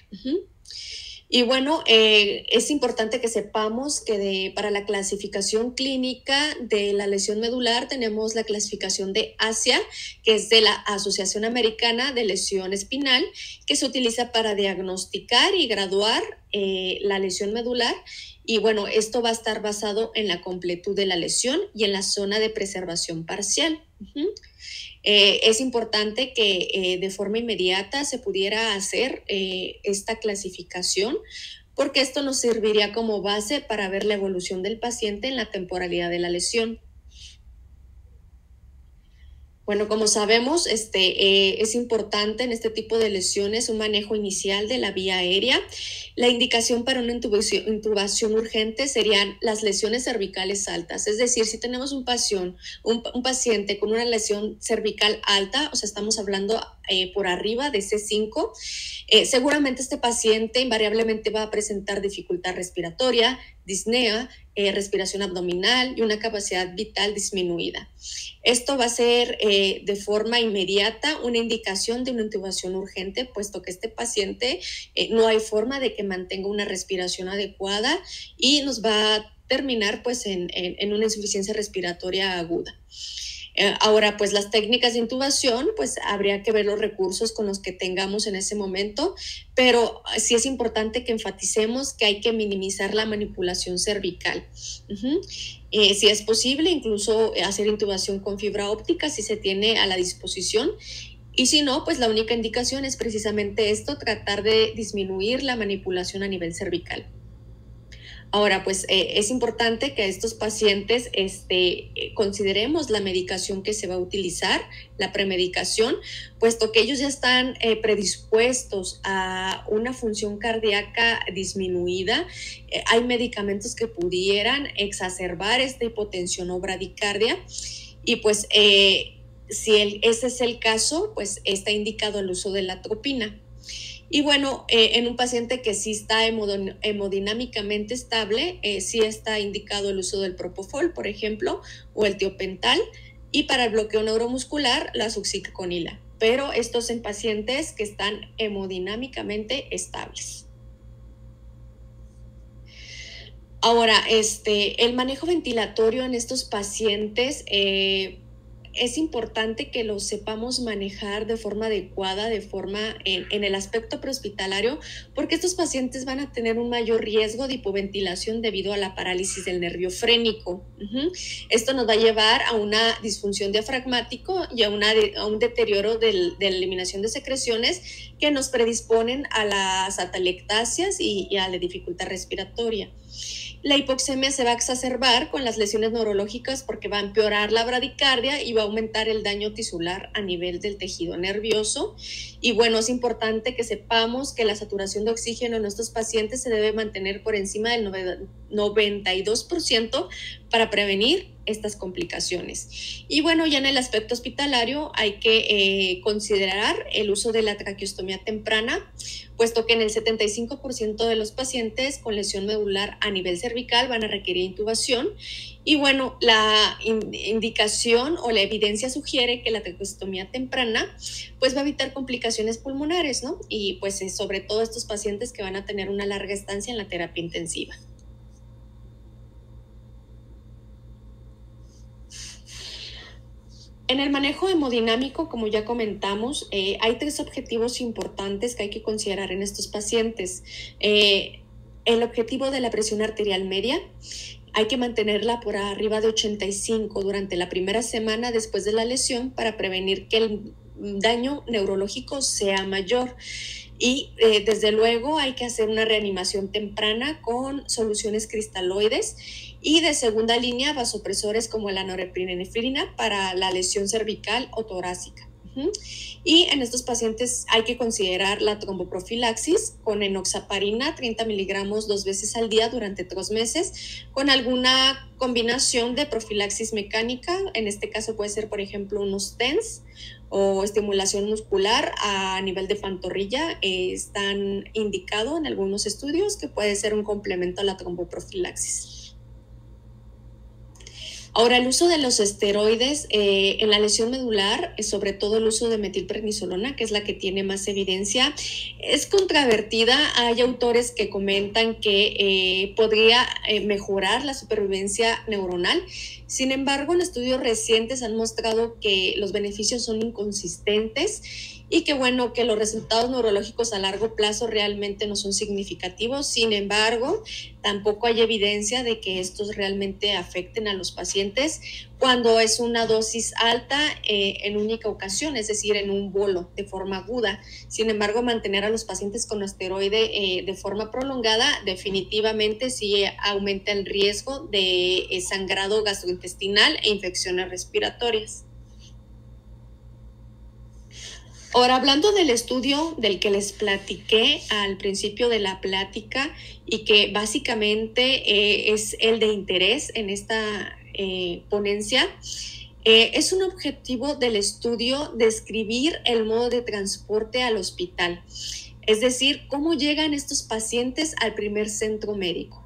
Y bueno, es importante que sepamos que para la clasificación clínica de la lesión medular tenemos la clasificación de ASIA, que es de la Asociación Americana de Lesión Espinal, que se utiliza para diagnosticar y graduar la lesión medular. Y bueno, esto va a estar basado en la completud de la lesión y en la zona de preservación parcial. Es importante que de forma inmediata se pudiera hacer esta clasificación, porque esto nos serviría como base para ver la evolución del paciente en la temporalidad de la lesión. Bueno, como sabemos, es importante en este tipo de lesiones un manejo inicial de la vía aérea. La indicación para una intubación urgente serían las lesiones cervicales altas. Es decir, si tenemos un paciente con una lesión cervical alta, o sea, estamos hablando por arriba de C5, seguramente este paciente invariablemente va a presentar dificultad respiratoria, disnea, respiración abdominal y una capacidad vital disminuida. Esto va a ser de forma inmediata una indicación de una intubación urgente, puesto que este paciente no hay forma de que mantenga una respiración adecuada y nos va a terminar pues en una insuficiencia respiratoria aguda. Ahora, pues las técnicas de intubación, pues habría que ver los recursos con los que tengamos en ese momento, pero sí es importante que enfaticemos que hay que minimizar la manipulación cervical. Si es posible, incluso hacer intubación con fibra óptica si se tiene a la disposición. Y si no, pues la única indicación es precisamente esto, tratar de disminuir la manipulación a nivel cervical. Ahora, pues es importante que a estos pacientes consideremos la medicación que se va a utilizar, la premedicación, puesto que ellos ya están predispuestos a una función cardíaca disminuida. Hay medicamentos que pudieran exacerbar esta hipotensión o bradicardia y pues si ese es el caso, pues está indicado el uso de la atropina. Y bueno, en un paciente que sí está hemodinámicamente estable, sí está indicado el uso del propofol, por ejemplo, o el tiopental, y para el bloqueo neuromuscular, la succinilcolina. Pero estos en pacientes que están hemodinámicamente estables. Ahora, el manejo ventilatorio en estos pacientes es importante que lo sepamos manejar de forma adecuada, en el aspecto prehospitalario, porque estos pacientes van a tener un mayor riesgo de hipoventilación debido a la parálisis del nervio frénico. Esto nos va a llevar a una disfunción diafragmático y a un deterioro de la eliminación de secreciones que nos predisponen a las atelectasias y a la dificultad respiratoria. La hipoxemia se va a exacerbar con las lesiones neurológicas porque va a empeorar la bradicardia y va a aumentar el daño tisular a nivel del tejido nervioso. Y bueno, es importante que sepamos que la saturación de oxígeno en estos pacientes se debe mantener por encima del 92% para prevenir estas complicaciones. Y bueno, ya en el aspecto hospitalario hay que considerar el uso de la traqueostomía temprana, puesto que en el 75% de los pacientes con lesión medular a nivel cervical van a requerir intubación. Y bueno, la indicación o la evidencia sugiere que la traqueostomía temprana pues va a evitar complicaciones pulmonares, ¿no? Y pues sobre todo estos pacientes que van a tener una larga estancia en la terapia intensiva. En el manejo hemodinámico, como ya comentamos, hay 3 objetivos importantes que hay que considerar en estos pacientes. El objetivo de la presión arterial media, hay que mantenerla por arriba de 85 durante la primera semana después de la lesión para prevenir que el daño neurológico sea mayor. Y desde luego hay que hacer una reanimación temprana con soluciones cristaloides y de segunda línea vasopresores como la norepinefrina para la lesión cervical o torácica. Y en estos pacientes hay que considerar la tromboprofilaxis con enoxaparina 30 miligramos 2 veces al día durante 3 meses con alguna combinación de profilaxis mecánica. En este caso puede ser, por ejemplo, unos TENS o estimulación muscular a nivel de pantorrilla. Están indicados en algunos estudios que puede ser un complemento a la tromboprofilaxis. Ahora, el uso de los esteroides en la lesión medular, sobre todo el uso de metilprednisolona, que es la que tiene más evidencia, es controvertida. Hay autores que comentan que podría mejorar la supervivencia neuronal. Sin embargo, en estudios recientes han mostrado que los beneficios son inconsistentes y que bueno, que los resultados neurológicos a largo plazo realmente no son significativos. Sin embargo, tampoco hay evidencia de que estos realmente afecten a los pacientes cuando es una dosis alta en única ocasión, es decir, en un bolo de forma aguda. Sin embargo, mantener a los pacientes con esteroide de forma prolongada definitivamente sí aumenta el riesgo de sangrado gastrointestinal e infecciones respiratorias. Ahora, hablando del estudio del que les platiqué al principio de la plática y que básicamente es el de interés en esta ponencia, es un objetivo del estudio describir el modo de transporte al hospital, es decir, cómo llegan estos pacientes al primer centro médico.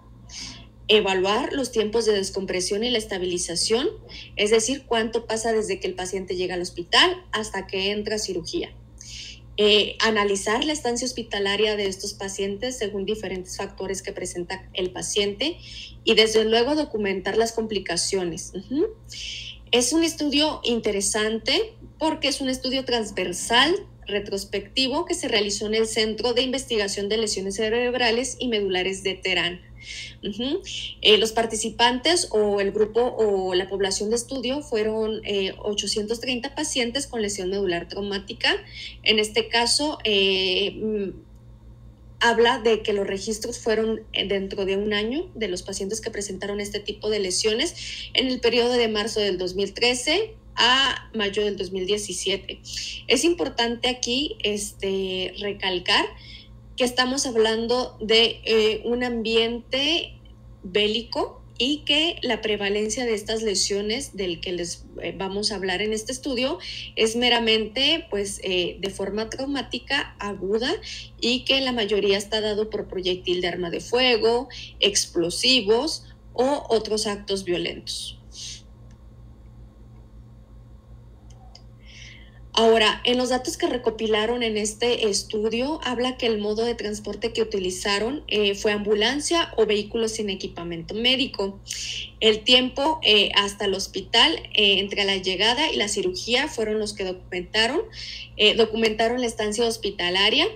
Evaluar los tiempos de descompresión y la estabilización, es decir, cuánto pasa desde que el paciente llega al hospital hasta que entra a cirugía. Analizar la estancia hospitalaria de estos pacientes según diferentes factores que presenta el paciente y desde luego documentar las complicaciones. Es un estudio interesante porque es un estudio transversal retrospectivo que se realizó en el Centro de Investigación de Lesiones Cerebrales y Medulares de Teherán. Los participantes o el grupo o la población de estudio fueron 830 pacientes con lesión medular traumática. En este caso, habla de que los registros fueron dentro de un año de los pacientes que presentaron este tipo de lesiones en el periodo de marzo del 2013 a mayo del 2017. Es importante aquí recalcar que estamos hablando de un ambiente bélico y que la prevalencia de estas lesiones del que les vamos a hablar en este estudio es meramente de forma traumática aguda y que la mayoría está dado por proyectil de arma de fuego, explosivos o otros actos violentos. Ahora, en los datos que recopilaron en este estudio, habla que el modo de transporte que utilizaron fue ambulancia o vehículos sin equipamiento médico. El tiempo hasta el hospital, entre la llegada y la cirugía, fueron los que documentaron la estancia hospitalaria,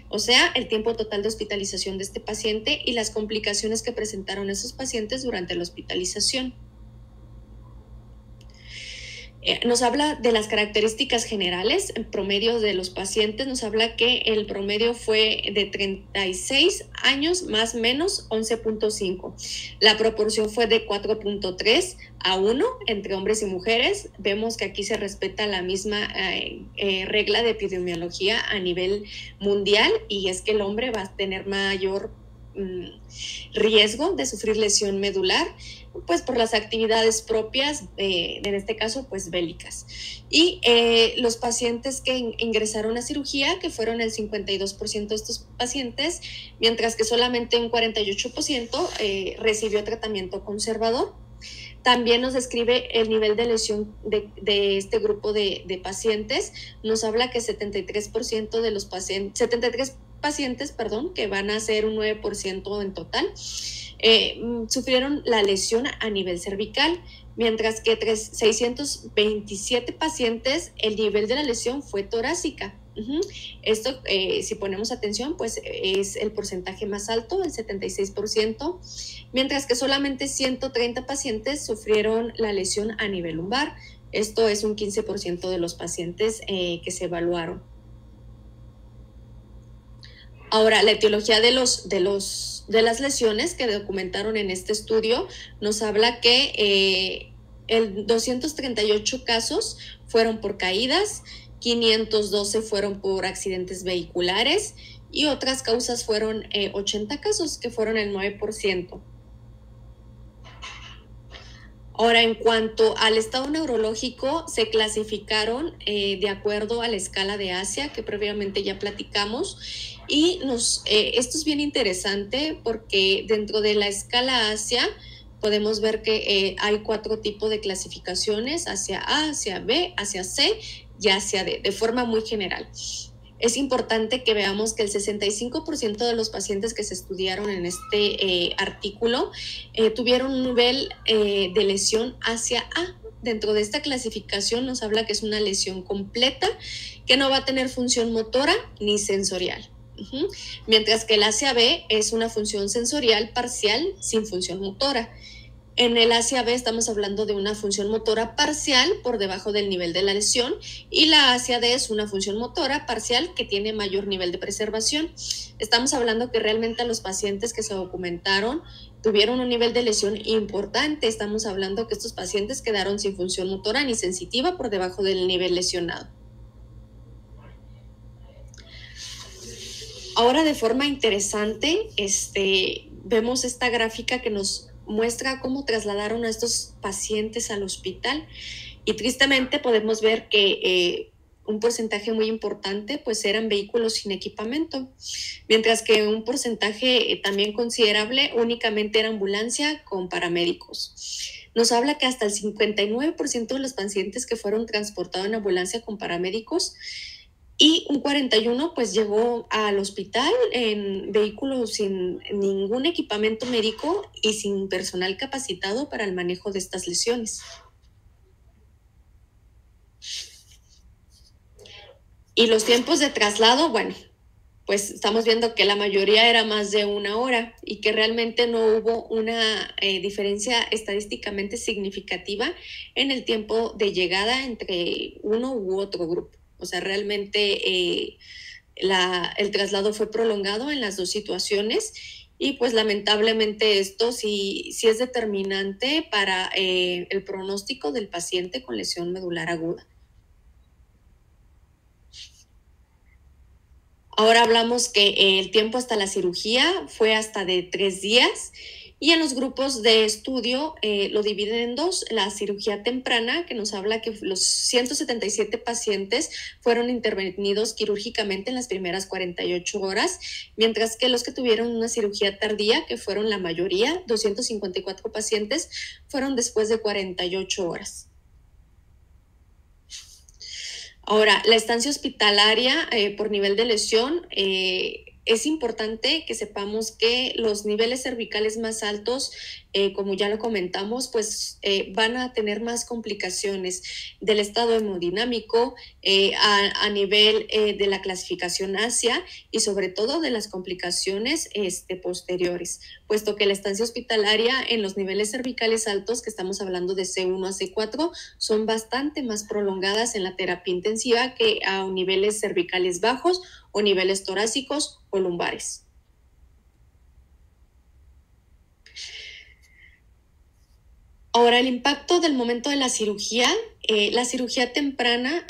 o sea, el tiempo total de hospitalización de este paciente y las complicaciones que presentaron esos pacientes durante la hospitalización. Nos habla de las características generales, en promedio de los pacientes, nos habla que el promedio fue de 36 años más menos 11.5. La proporción fue de 4.3 a 1 entre hombres y mujeres. Vemos que aquí se respeta la misma regla de epidemiología a nivel mundial, y es que el hombre va a tener mayor riesgo de sufrir lesión medular, pues por las actividades propias, en este caso pues bélicas. Y los pacientes que ingresaron a cirugía, que fueron el 52% de estos pacientes, mientras que solamente un 48% recibió tratamiento conservador. También nos describe el nivel de lesión de este grupo de pacientes. Nos habla que 73% de los pacientes, 73 pacientes, que van a ser un 9% en total, sufrieron la lesión a nivel cervical, mientras que 627 pacientes el nivel de la lesión fue torácica. Esto, si ponemos atención, pues es el porcentaje más alto, el 76%, mientras que solamente 130 pacientes sufrieron la lesión a nivel lumbar. Esto es un 15% de los pacientes que se evaluaron. Ahora, la etiología de las lesiones que documentaron en este estudio nos habla que 238 casos fueron por caídas, 512 fueron por accidentes vehiculares y otras causas fueron 80 casos, que fueron el 9%. Ahora, en cuanto al estado neurológico, se clasificaron de acuerdo a la escala de Asia, que previamente ya platicamos, y esto es bien interesante porque dentro de la escala Asia podemos ver que hay 4 tipos de clasificaciones: hacia A, hacia B, hacia C y hacia D, de forma muy general. Es importante que veamos que el 65% de los pacientes que se estudiaron en este artículo tuvieron un nivel de lesión hacia A. Dentro de esta clasificación nos habla que es una lesión completa, que no va a tener función motora ni sensorial. Mientras que el hacia B es una función sensorial parcial sin función motora. En el hacia B estamos hablando de una función motora parcial por debajo del nivel de la lesión, y la hacia D es una función motora parcial que tiene mayor nivel de preservación. Estamos hablando que realmente a los pacientes que se documentaron tuvieron un nivel de lesión importante. Estamos hablando que estos pacientes quedaron sin función motora ni sensitiva por debajo del nivel lesionado. Ahora, de forma interesante, vemos esta gráfica que nos muestra cómo trasladaron a estos pacientes al hospital, y tristemente podemos ver que un porcentaje muy importante pues eran vehículos sin equipamiento, mientras que un porcentaje también considerable únicamente era ambulancia con paramédicos. Nos habla que hasta el 59% de los pacientes que fueron transportados en ambulancia con paramédicos, y un 41% pues llegó al hospital en vehículos sin ningún equipamiento médico y sin personal capacitado para el manejo de estas lesiones. Y los tiempos de traslado, bueno, pues estamos viendo que la mayoría era más de 1 hora y que realmente no hubo una diferencia estadísticamente significativa en el tiempo de llegada entre uno u otro grupo. O sea, realmente el traslado fue prolongado en las dos situaciones, y pues lamentablemente esto sí es determinante para el pronóstico del paciente con lesión medular aguda. Ahora hablamos que el tiempo hasta la cirugía fue hasta de 3 días. Y en los grupos de estudio lo dividen en 2, la cirugía temprana, que nos habla que los 177 pacientes fueron intervenidos quirúrgicamente en las primeras 48 horas, mientras que los que tuvieron una cirugía tardía, que fueron la mayoría, 254 pacientes, fueron después de 48 horas. Ahora, la estancia hospitalaria por nivel de lesión, es importante que sepamos que los niveles cervicales más altos, como ya lo comentamos, pues van a tener más complicaciones del estado hemodinámico, a nivel de la clasificación ASIA y sobre todo de las complicaciones posteriores, puesto que la estancia hospitalaria en los niveles cervicales altos, que estamos hablando de C1 a C4, son bastante más prolongadas en la terapia intensiva que a niveles cervicales bajos o niveles torácicos o lumbares. Ahora, el impacto del momento de la cirugía temprana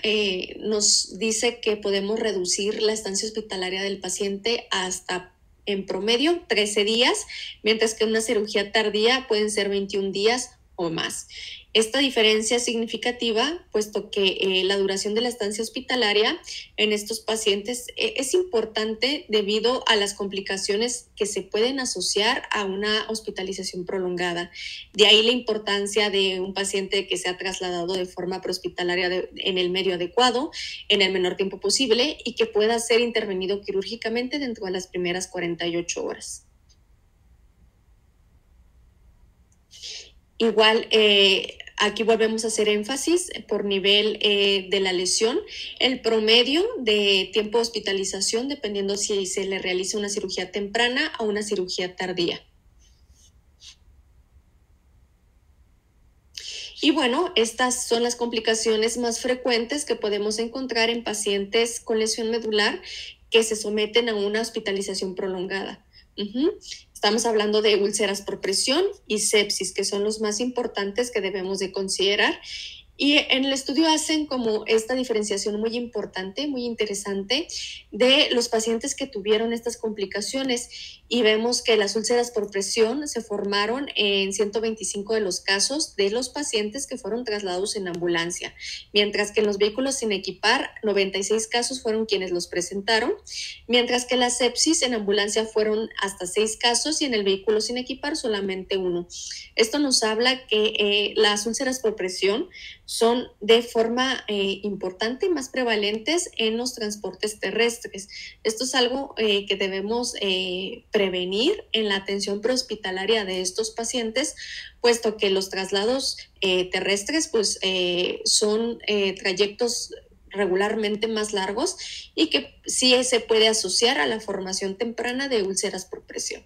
nos dice que podemos reducir la estancia hospitalaria del paciente hasta, en promedio, 13 días, mientras que una cirugía tardía pueden ser 21 días o más. Esta diferencia es significativa, puesto que la duración de la estancia hospitalaria en estos pacientes es importante debido a las complicaciones que se pueden asociar a una hospitalización prolongada. De ahí la importancia de un paciente que sea trasladado de forma prehospitalaria en el medio adecuado, en el menor tiempo posible y que pueda ser intervenido quirúrgicamente dentro de las primeras 48 horas. Igual, aquí volvemos a hacer énfasis por nivel de la lesión, el promedio de tiempo de hospitalización, dependiendo si se le realiza una cirugía temprana o una cirugía tardía. Y bueno, estas son las complicaciones más frecuentes que podemos encontrar en pacientes con lesión medular que se someten a una hospitalización prolongada. Estamos hablando de úlceras por presión y sepsis, que son los más importantes que debemos de considerar. Y en el estudio hacen como esta diferenciación muy importante, muy interesante, de los pacientes que tuvieron estas complicaciones. Y vemos que las úlceras por presión se formaron en 125 de los casos de los pacientes que fueron trasladados en ambulancia, mientras que en los vehículos sin equipar, 96 casos fueron quienes los presentaron, mientras que la sepsis en ambulancia fueron hasta 6 casos y en el vehículo sin equipar solamente 1. Esto nos habla que las úlceras por presión son de forma importante más prevalentes en los transportes terrestres. Esto es algo que debemos prevenir en la atención prehospitalaria de estos pacientes, puesto que los traslados terrestres pues, son trayectos regularmente más largos y que sí se puede asociar a la formación temprana de úlceras por presión.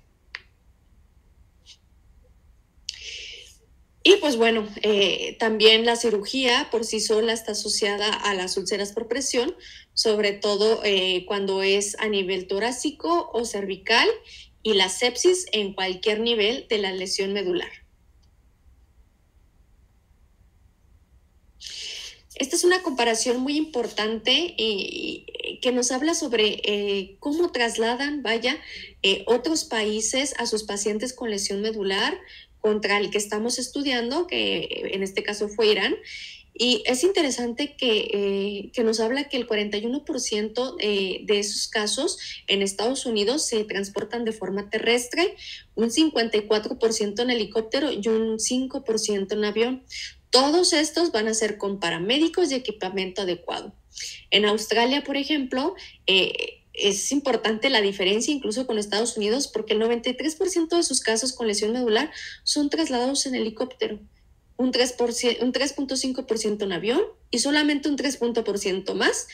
Y pues bueno, también la cirugía por sí sola está asociada a las úlceras por presión, sobre todo cuando es a nivel torácico o cervical, y la sepsis en cualquier nivel de la lesión medular. Esta es una comparación muy importante que nos habla sobre cómo trasladan, otros países a sus pacientes con lesión medular contra el que estamos estudiando, que en este caso fue Irán. Y es interesante que nos habla que el 41% de esos casos en Estados Unidos se transportan de forma terrestre, un 54% en helicóptero y un 5% en avión. Todos estos van a ser con paramédicos y equipamiento adecuado. En Australia, por ejemplo, es importante la diferencia incluso con Estados Unidos, porque el 93% de sus casos con lesión medular son trasladados en helicóptero, un 3.5% en avión y solamente un 3% más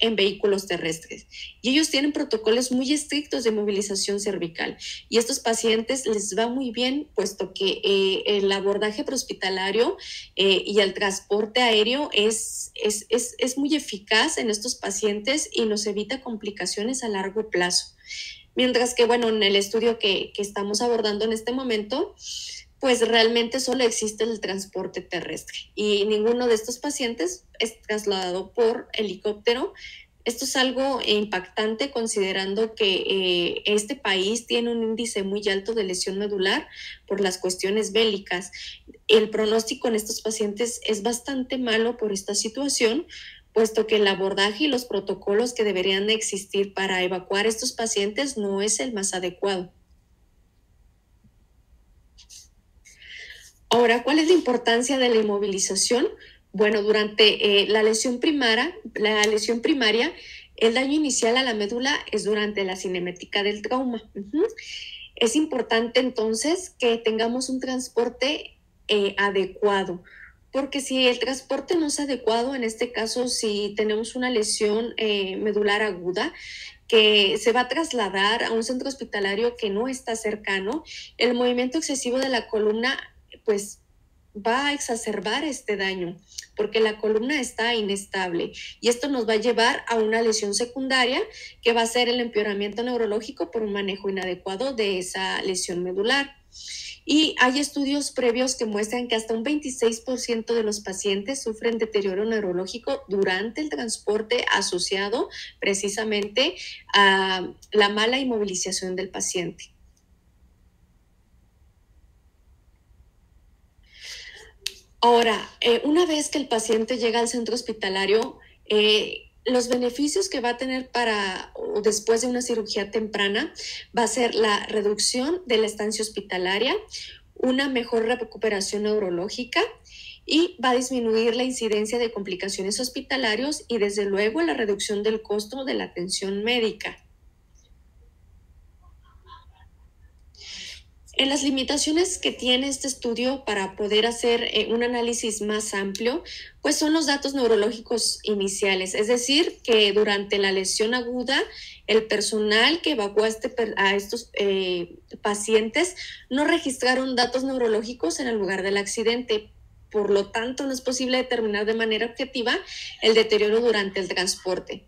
en vehículos terrestres. Y ellos tienen protocolos muy estrictos de movilización cervical. Y a estos pacientes les va muy bien, puesto que el abordaje prehospitalario y el transporte aéreo es muy eficaz en estos pacientes y nos evita complicaciones a largo plazo. Mientras que, bueno, en el estudio que estamos abordando en este momento, pues realmente solo existe el transporte terrestre y ninguno de estos pacientes es trasladado por helicóptero. Esto es algo impactante considerando que este país tiene un índice muy alto de lesión medular por las cuestiones bélicas. El pronóstico en estos pacientes es bastante malo por esta situación, puesto que el abordaje y los protocolos que deberían existir para evacuar a estos pacientes no es el más adecuado. Ahora, ¿cuál es la importancia de la inmovilización? Bueno, durante la lesión primaria, el daño inicial a la médula es durante la cinemática del trauma. Es importante entonces que tengamos un transporte adecuado, porque si el transporte no es adecuado, en este caso si tenemos una lesión medular aguda que se va a trasladar a un centro hospitalario que no está cercano, el movimiento excesivo de la columna pues va a exacerbar este daño porque la columna está inestable y esto nos va a llevar a una lesión secundaria que va a ser el empeoramiento neurológico por un manejo inadecuado de esa lesión medular. Y hay estudios previos que muestran que hasta un 26% de los pacientes sufren deterioro neurológico durante el transporte asociado precisamente a la mala inmovilización del paciente. Ahora, una vez que el paciente llega al centro hospitalario, los beneficios que va a tener para o después de una cirugía temprana va a ser la reducción de la estancia hospitalaria, una mejor recuperación neurológica y va a disminuir la incidencia de complicaciones hospitalarias y desde luego la reducción del costo de la atención médica. En las limitaciones que tiene este estudio para poder hacer un análisis más amplio, pues son los datos neurológicos iniciales, es decir, que durante la lesión aguda, el personal que evacuó a estos pacientes no registraron datos neurológicos en el lugar del accidente. Por lo tanto, no es posible determinar de manera objetiva el deterioro durante el transporte.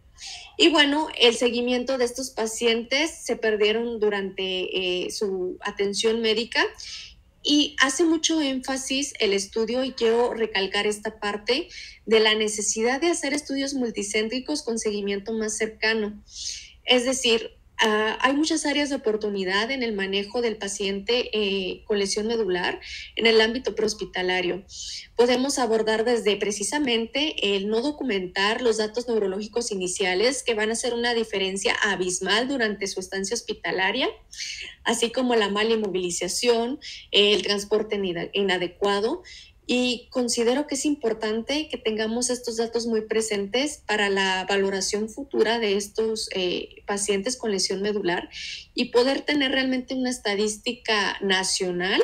Y bueno, el seguimiento de estos pacientes se perdieron durante su atención médica y hace mucho énfasis el estudio, y quiero recalcar esta parte, de la necesidad de hacer estudios multicéntricos con seguimiento más cercano. Es decir, hay muchas áreas de oportunidad en el manejo del paciente con lesión medular en el ámbito prehospitalario. Podemos abordar desde precisamente el no documentar los datos neurológicos iniciales que van a hacer una diferencia abismal durante su estancia hospitalaria, así como la mala inmovilización, el transporte inadecuado. Y considero que es importante que tengamos estos datos muy presentes para la valoración futura de estos pacientes con lesión medular y poder tener realmente una estadística nacional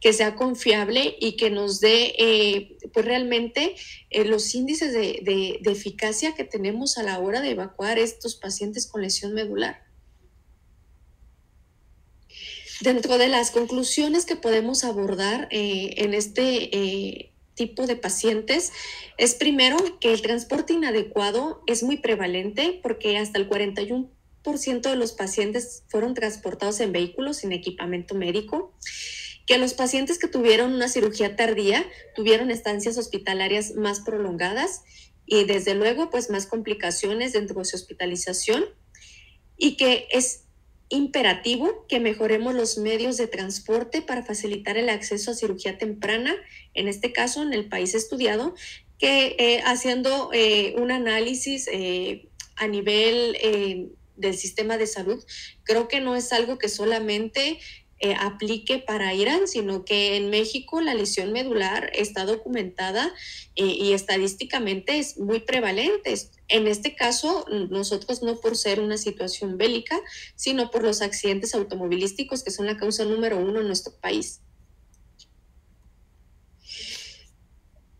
que sea confiable y que nos dé pues realmente los índices de eficacia que tenemos a la hora de evacuar estos pacientes con lesión medular. Dentro de las conclusiones que podemos abordar en este tipo de pacientes es primero que el transporte inadecuado es muy prevalente porque hasta el 41% de los pacientes fueron transportados en vehículos sin equipamiento médico, que los pacientes que tuvieron una cirugía tardía tuvieron estancias hospitalarias más prolongadas y desde luego pues más complicaciones dentro de su hospitalización y que es imperativo que mejoremos los medios de transporte para facilitar el acceso a cirugía temprana, en este caso en el país estudiado, que haciendo un análisis a nivel del sistema de salud, creo que no es algo que solamente aplique para Irán, sino que en México la lesión medular está documentada y estadísticamente es muy prevalente. En este caso, nosotros no por ser una situación bélica, sino por los accidentes automovilísticos que son la causa número 1 en nuestro país.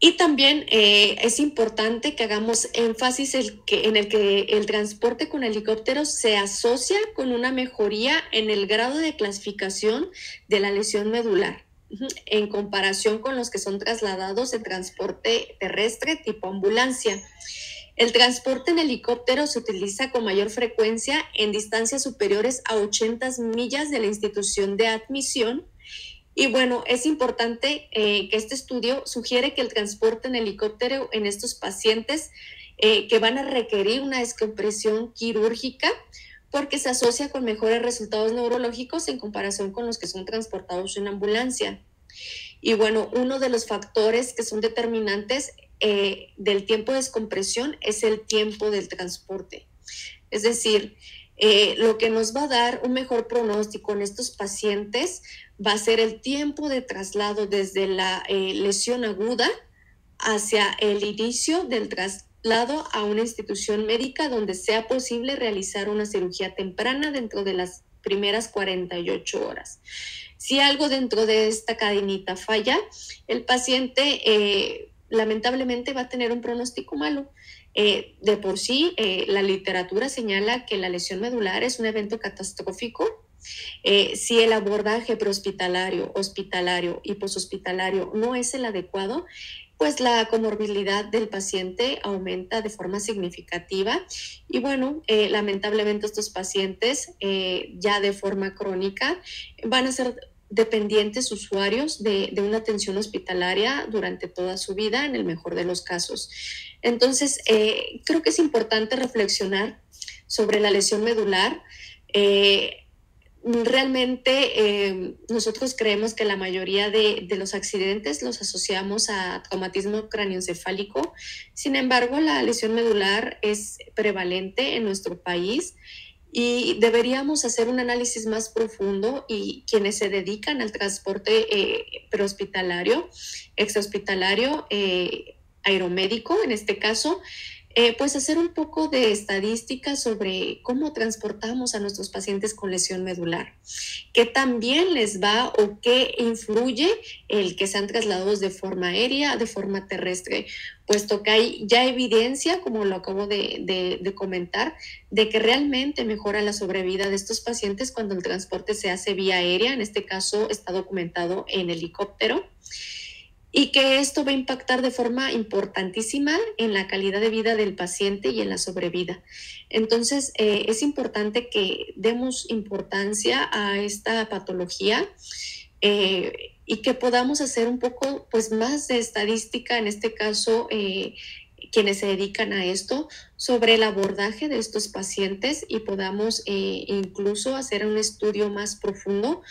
Y también es importante que hagamos énfasis en el que el transporte con helicópteros se asocia con una mejoría en el grado de clasificación de la lesión medular, en comparación con los que son trasladados en transporte terrestre tipo ambulancia. El transporte en helicóptero se utiliza con mayor frecuencia en distancias superiores a 80 millas de la institución de admisión. Y bueno, es importante que este estudio sugiere que el transporte en helicóptero en estos pacientes que van a requerir una descompresión quirúrgica porque se asocia con mejores resultados neurológicos en comparación con los que son transportados en ambulancia. Y bueno, uno de los factores que son determinantes del tiempo de descompresión es el tiempo del transporte. Es decir, lo que nos va a dar un mejor pronóstico en estos pacientes va a ser el tiempo de traslado desde la lesión aguda hacia el inicio del traslado a una institución médica donde sea posible realizar una cirugía temprana dentro de las primeras 48 horas. Si algo dentro de esta cadenita falla, el paciente lamentablemente va a tener un pronóstico malo. De por sí, la literatura señala que la lesión medular es un evento catastrófico. Si el abordaje prehospitalario, hospitalario y poshospitalario no es el adecuado, pues la comorbilidad del paciente aumenta de forma significativa y bueno, lamentablemente estos pacientes ya de forma crónica van a ser dependientes usuarios de una atención hospitalaria durante toda su vida, en el mejor de los casos. Entonces, creo que es importante reflexionar sobre la lesión medular. Realmente nosotros creemos que la mayoría de los accidentes los asociamos a traumatismo cráneoencefálico. Sin embargo, la lesión medular es prevalente en nuestro país y deberíamos hacer un análisis más profundo y quienes se dedican al transporte prehospitalario, extrahospitalario, aeromédico en este caso, pues hacer un poco de estadística sobre cómo transportamos a nuestros pacientes con lesión medular, qué también les va o qué influye el que sean trasladados de forma aérea, de forma terrestre, puesto que hay ya evidencia, como lo acabo de comentar, de que realmente mejora la sobrevida de estos pacientes cuando el transporte se hace vía aérea, en este caso está documentado en helicóptero, y que esto va a impactar de forma importantísima en la calidad de vida del paciente y en la sobrevida. Entonces, es importante que demos importancia a esta patología y que podamos hacer un poco pues, más de estadística, en este caso, quienes se dedican a esto, sobre el abordaje de estos pacientes y podamos incluso hacer un estudio más profundo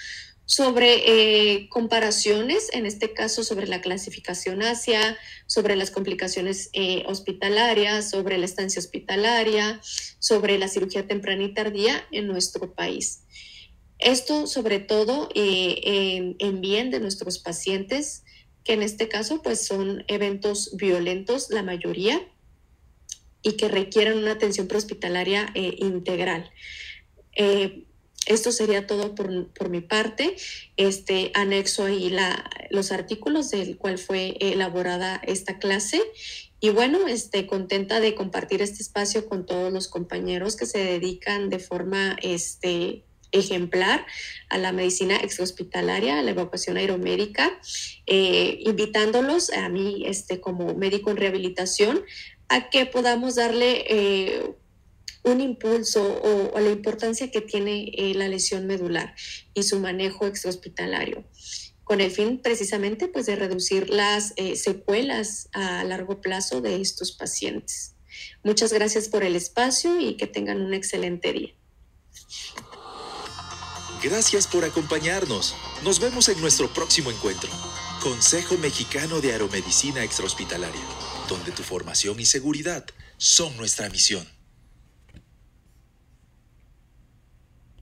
sobre comparaciones, en este caso sobre la clasificación ASIA, sobre las complicaciones hospitalarias, sobre la estancia hospitalaria, sobre la cirugía temprana y tardía en nuestro país. Esto sobre todo en bien de nuestros pacientes, que en este caso pues son eventos violentos, la mayoría, y que requieren una atención prehospitalaria integral. Esto sería todo por mi parte. Anexo ahí los artículos del cual fue elaborada esta clase. Y bueno, contenta de compartir este espacio con todos los compañeros que se dedican de forma ejemplar a la medicina extrahospitalaria, a la evacuación aeromédica, invitándolos a mí como médico en rehabilitación a que podamos darle un impulso o la importancia que tiene la lesión medular y su manejo extrahospitalario, con el fin precisamente pues, de reducir las secuelas a largo plazo de estos pacientes. Muchas gracias por el espacio y que tengan un excelente día. Gracias por acompañarnos. Nos vemos en nuestro próximo encuentro. Consejo Mexicano de Aeromedicina Extrahospitalaria, donde tu formación y seguridad son nuestra misión.